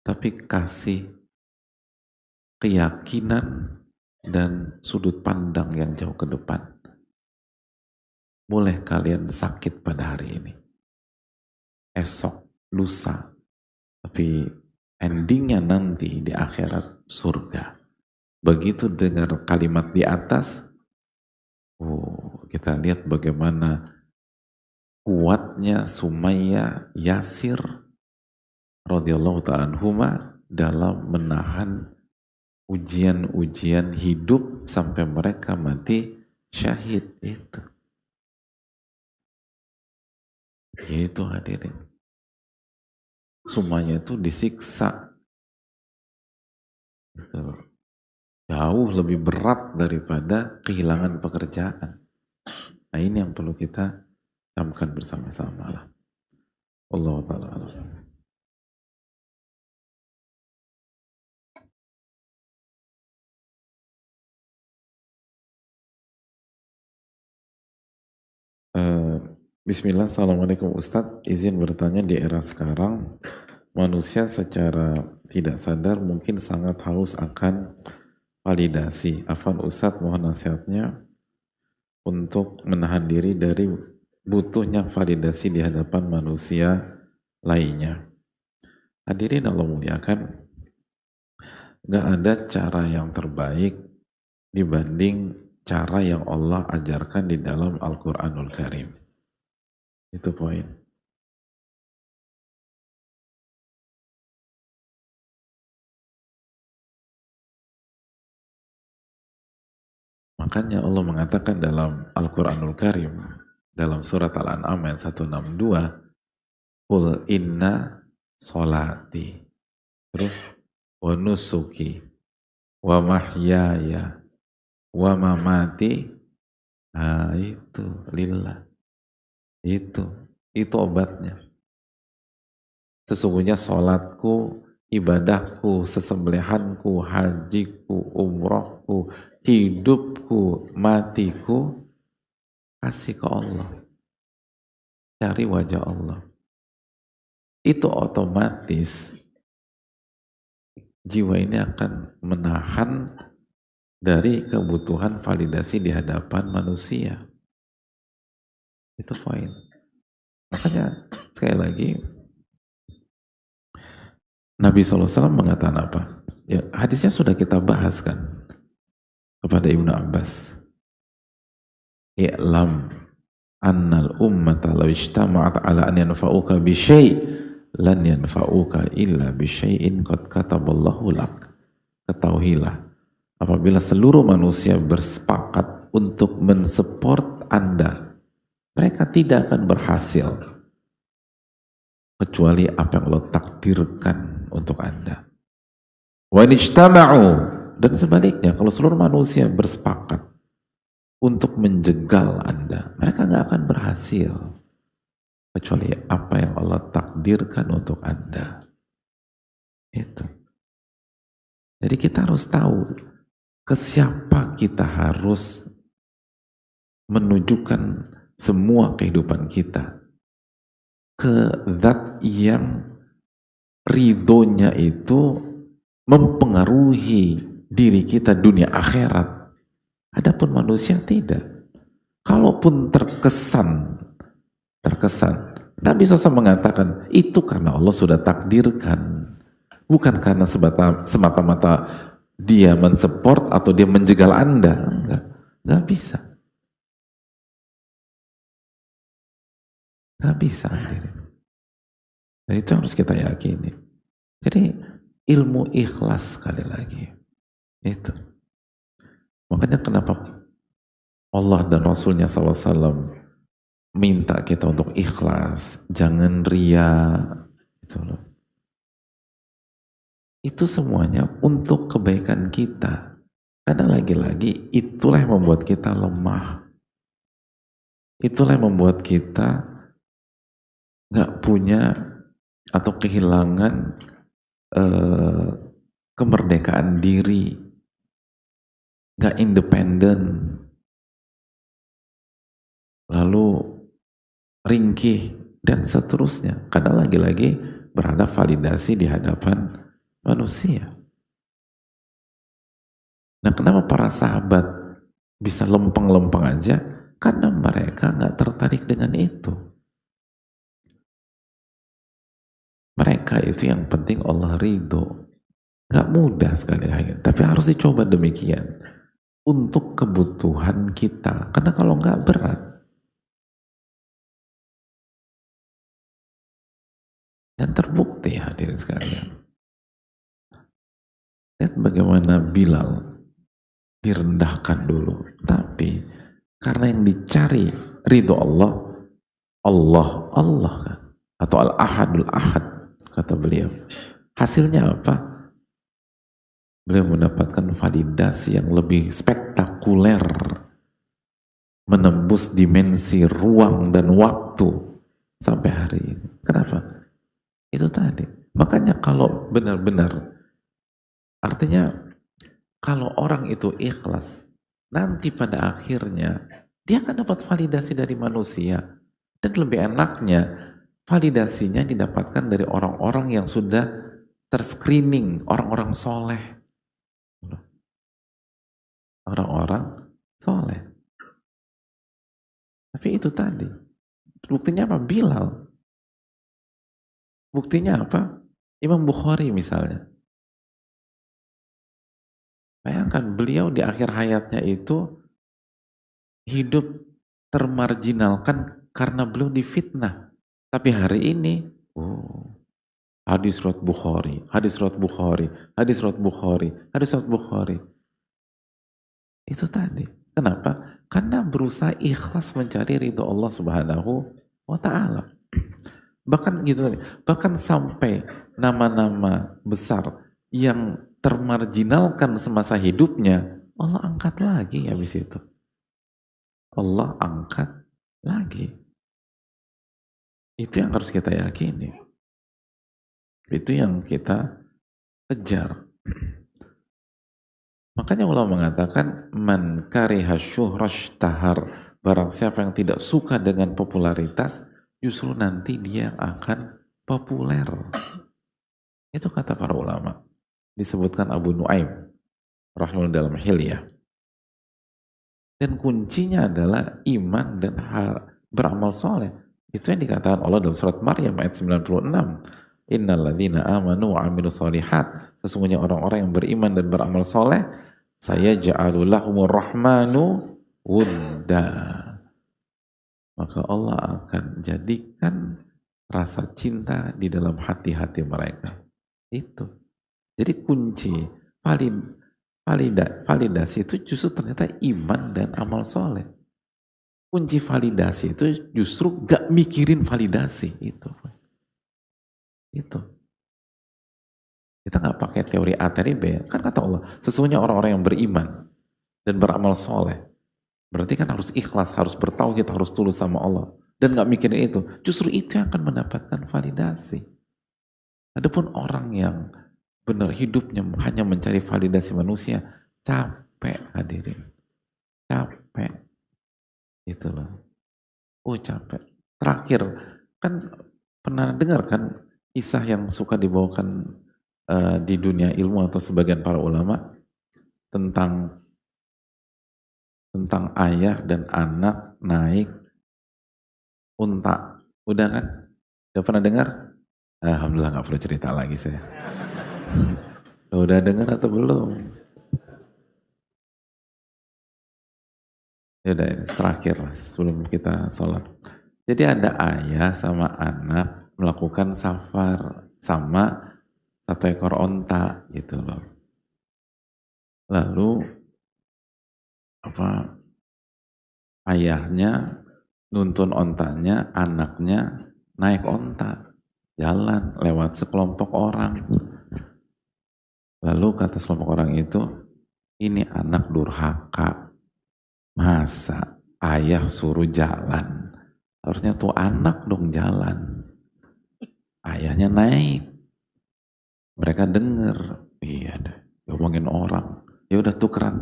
Speaker 1: tapi kasih keyakinan dan sudut pandang yang jauh ke depan. Boleh kalian sakit pada hari ini, esok, lusa, tapi endingnya nanti di akhirat surga. Begitu dengar kalimat di atas, kita lihat bagaimana kuatnya Sumayyah, Yasir radhiyallahu ta'ala anhuma dalam menahan ujian-ujian hidup sampai mereka mati syahid. Itu hadirin. Sumayyah itu disiksa. Itu jauh lebih berat daripada kehilangan pekerjaan. Nah ini yang perlu kita camkan bersama-sama lah. Allah ta'ala alam. Bismillah, Assalamualaikum Ustadz, izin bertanya, di era sekarang manusia secara tidak sadar mungkin sangat haus akan validasi. Afwan Ustadz, mohon nasihatnya untuk menahan diri dari butuhnya validasi di hadapan manusia lainnya. Hadirin Allah muliakan, gak ada cara yang terbaik dibanding cara yang Allah ajarkan di dalam Al-Quranul Karim. Itu poin. Makanya Allah mengatakan dalam Al-Quranul Karim, dalam surat Al-An'am ayat 162, Qul inna solati, terus wa nusuki, wa mahyaya, wa mamati, itu lillah. Itu obatnya. Sesungguhnya sholatku, ibadahku, sesembelihanku, hajiku, umrohku, hidupku, matiku, kasih ke Allah. Cari wajah Allah. Itu otomatis jiwa ini akan menahan dari kebutuhan validasi di hadapan manusia. Itu poin. Makanya sekali lagi Nabi SAW mengatakan apa? Ya, hadisnya sudah kita bahas kan kepada Ibnu Abbas. I'lam annal ummata law ijtama'at ala an yanfa'uka bi syai' lan yanfa'uka illa bi syai'in qad kataballahu lak. Ketahuilah, apabila seluruh manusia bersepakat untuk mensupport Anda, mereka tidak akan berhasil kecuali apa yang Allah takdirkan untuk Anda. Wa nijtama'u, dan sebaliknya, kalau seluruh manusia bersepakat untuk menjegal Anda, mereka nggak akan berhasil kecuali apa yang Allah takdirkan untuk Anda. Itu. Jadi kita harus tahu ke siapa kita harus menunjukkan semua kehidupan kita, ke zat yang ridhonya itu mempengaruhi diri kita dunia akhirat. Adapun manusia tidak. Kalaupun terkesan, Nabi SAW mengatakan itu karena Allah sudah takdirkan, bukan karena semata-mata dia mensupport atau dia menjegal Anda. Enggak bisa. Enggak bisa, hadirin. Dan itu harus kita yakini. Jadi ilmu ikhlas sekali lagi. Itu. Makanya kenapa Allah dan Rasulnya SAW minta kita untuk ikhlas, jangan ria. Itu loh. Itu semuanya untuk kebaikan kita. Karena lagi-lagi itulah yang membuat kita lemah. Itulah yang membuat kita nggak punya atau kehilangan kemerdekaan diri, nggak independen, lalu ringkih dan seterusnya. Karena lagi-lagi berhadap validasi di hadapan manusia. Nah, kenapa para sahabat bisa lempeng-lempeng aja? Karena mereka nggak tertarik dengan itu. Mereka itu yang penting Allah ridho. Nggak mudah sekali lagi, tapi harus dicoba demikian untuk kebutuhan kita. Karena kalau nggak berat. Dan terbukti hadirin sekalian. Lihat bagaimana Bilal direndahkan dulu, tapi karena yang dicari ridho Allah, Allah kan, atau Al-Ahadul Ahad kata beliau. Hasilnya apa? Beliau mendapatkan validasi yang lebih spektakuler, menembus dimensi ruang dan waktu sampai hari ini. Kenapa? Itu tadi. Makanya kalau benar-benar, artinya kalau orang itu ikhlas, nanti pada akhirnya dia akan dapat validasi dari manusia. Dan lebih enaknya, validasinya didapatkan dari orang-orang yang sudah terscreening, orang-orang soleh. Orang-orang soleh. Tapi itu tadi. Buktinya apa? Bilal. Buktinya apa? Imam Bukhari misalnya. Bayangkan beliau di akhir hayatnya itu hidup termarginalkan karena beliau difitnah. Tapi hari ini, hadis riwayat Bukhari, hadis riwayat Bukhari, hadis riwayat Bukhari, hadis riwayat Bukhari. Itu tadi. Kenapa? Karena berusaha ikhlas mencari ridho Allah Subhanahu wa Ta'ala. Bahkan gitu, bahkan sampai nama-nama besar yang termarginalkan semasa hidupnya, Allah angkat lagi habis itu. Allah angkat lagi. Itu yang harus kita yakini. Itu yang kita kejar. Makanya Allah mengatakan, man kariha syuhrashtahar, barang siapa yang tidak suka dengan popularitas, justru nanti dia akan populer. Itu kata para ulama. Disebutkan Abu Nuaim rahimahullah dalam Hilyah. Dan kuncinya adalah iman dan beramal soleh. Itu yang dikatakan Allah dalam surat Maryam ayat 96. Innalladzina amanu wa amilu solihat. Sesungguhnya orang-orang yang beriman dan beramal soleh, saya ja'alulahumur rahmanu wudda. Maka Allah akan jadikan rasa cinta di dalam hati-hati mereka. Itu. Jadi kunci validasi itu justru ternyata iman dan amal soleh. Kunci validasi itu justru gak mikirin validasi. Itu. Kita gak pakai teori A, teori B. Kan kata Allah, sesungguhnya orang-orang yang beriman dan beramal soleh, berarti kan harus ikhlas, harus bertauhid, harus tulus sama Allah. Dan gak mikirin itu. Justru itu yang akan mendapatkan validasi. Adapun orang yang benar hidupnya hanya mencari validasi manusia, capek hadirin. Capek. Itulah. Capek. Terakhir, kan pernah dengar kan kisah yang suka dibawakan di dunia ilmu atau sebagian para ulama tentang tentang ayah dan anak naik unta. Udah kan? Udah pernah dengar? Alhamdulillah nggak perlu cerita lagi saya. Udah dengar atau belum? Ya udah, terakhir lah sebelum kita sholat. Jadi ada ayah sama anak melakukan safar sama satu ekor onta gitu loh. Lalu ayahnya nuntun ontanya, anaknya naik onta, jalan lewat sekelompok orang. Lalu kata sekelompok orang itu, ini anak durhaka, masa ayah suruh jalan, harusnya tuh anak dong jalan. Ayahnya naik, mereka denger, iya deh, ngomongin orang, ya udah tukeran,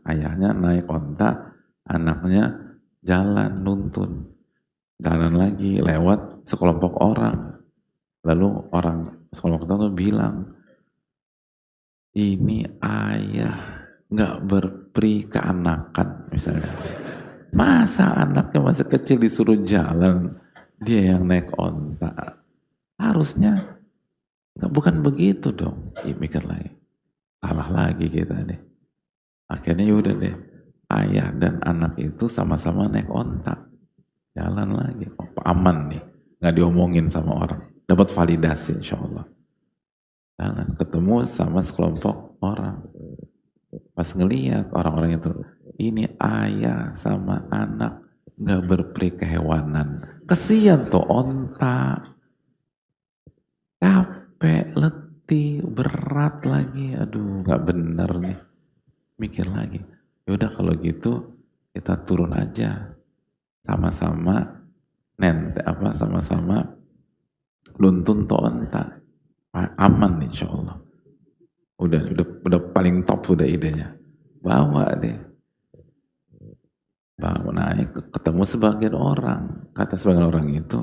Speaker 1: ayahnya naik onta, anaknya jalan nuntun, jalan lagi lewat sekelompok orang. Lalu orang sekelompok itu bilang, ini ayah nggak berperi keanakan misalnya. Masa anaknya masih kecil disuruh jalan, dia yang naik onta? Harusnya bukan begitu dong. Mikir lagi, salah lagi kita deh. Akhirnya yaudah deh, ayah dan anak itu sama-sama naik onta, jalan lagi. Aman nih, nggak diomongin sama orang, dapat validasi insya Allah. Jalan, ketemu sama sekelompok orang. Pas ngelihat orang-orang itu, ini ayah sama anak nggak berperi kehewanan. Kesian tuh onta, capek, letih, berat lagi. Aduh, nggak bener nih. Mikir lagi. Yaudah kalau gitu kita turun aja, sama-sama sama-sama nuntun tuh onta. Aman insya Allah. Udah paling top udah idenya. Bawa deh. Bawa naik, ketemu sebagian orang. Kata sebagian orang itu,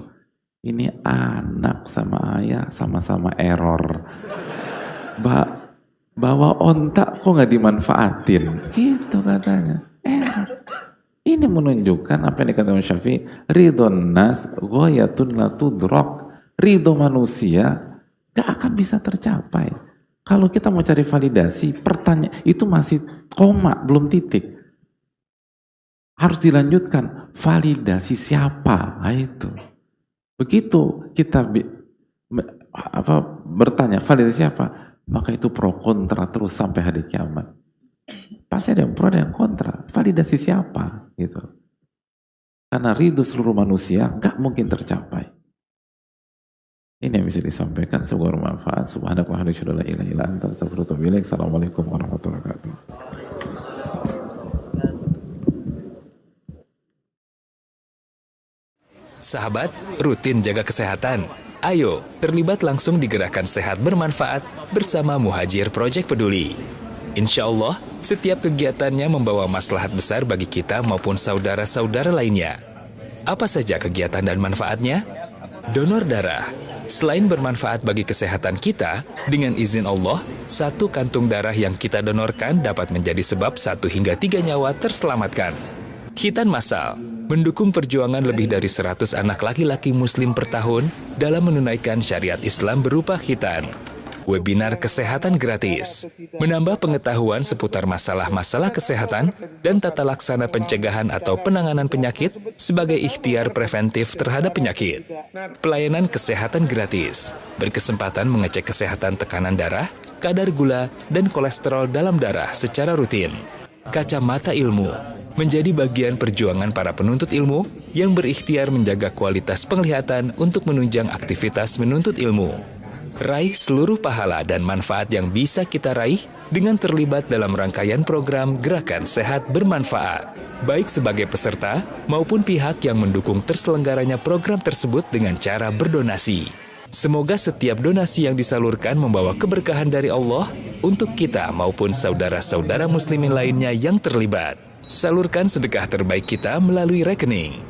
Speaker 1: ini anak sama ayah sama-sama error. Bawa onta kok nggak dimanfaatin? Gitu katanya. Ini menunjukkan apa yang dikatakan Syafi'i, ridhon nas ghayatun la tudrak. Ridho manusia gak akan bisa tercapai. Kalau kita mau cari validasi, pertanyaan itu masih koma, belum titik. Harus dilanjutkan, validasi siapa? Nah, itu. Begitu kita bertanya, validasi siapa? Maka itu pro kontra terus sampai hari kiamat. Pasti ada yang pro, ada yang kontra. Validasi siapa? Gitu. Karena ridho seluruh manusia gak mungkin tercapai. Ini yang bisa disampaikan, semoga bermanfaat. Subhanakallahumma wa bihamdika, la ilaha illa anta, astaghfiruka wa atubu ilaik. Assalamualaikum warahmatullahi wabarakatuh.
Speaker 3: Sahabat, rutin jaga kesehatan. Ayo, terlibat langsung di gerakan sehat bermanfaat bersama Muhajir Project Peduli. Insya Allah, setiap kegiatannya membawa maslahat besar bagi kita maupun saudara-saudara lainnya. Apa saja kegiatan dan manfaatnya? Donor darah. Selain bermanfaat bagi kesehatan kita, dengan izin Allah, 1 kantung darah yang kita donorkan dapat menjadi sebab 1 hingga 3 nyawa terselamatkan. Khitan massal, mendukung perjuangan lebih dari 100 anak laki-laki muslim per tahun dalam menunaikan syariat Islam berupa khitan. Webinar kesehatan gratis, menambah pengetahuan seputar masalah-masalah kesehatan dan tata laksana pencegahan atau penanganan penyakit sebagai ikhtiar preventif terhadap penyakit. Pelayanan kesehatan gratis, berkesempatan mengecek kesehatan tekanan darah, kadar gula, dan kolesterol dalam darah secara rutin. Kacamata ilmu, menjadi bagian perjuangan para penuntut ilmu yang berikhtiar menjaga kualitas penglihatan untuk menunjang aktivitas menuntut ilmu. Raih seluruh pahala dan manfaat yang bisa kita raih dengan terlibat dalam rangkaian program Gerakan Sehat Bermanfaat, baik sebagai peserta maupun pihak yang mendukung terselenggaranya program tersebut dengan cara berdonasi. Semoga setiap donasi yang disalurkan membawa keberkahan dari Allah untuk kita maupun saudara-saudara muslimin lainnya yang terlibat. Salurkan sedekah terbaik kita melalui rekening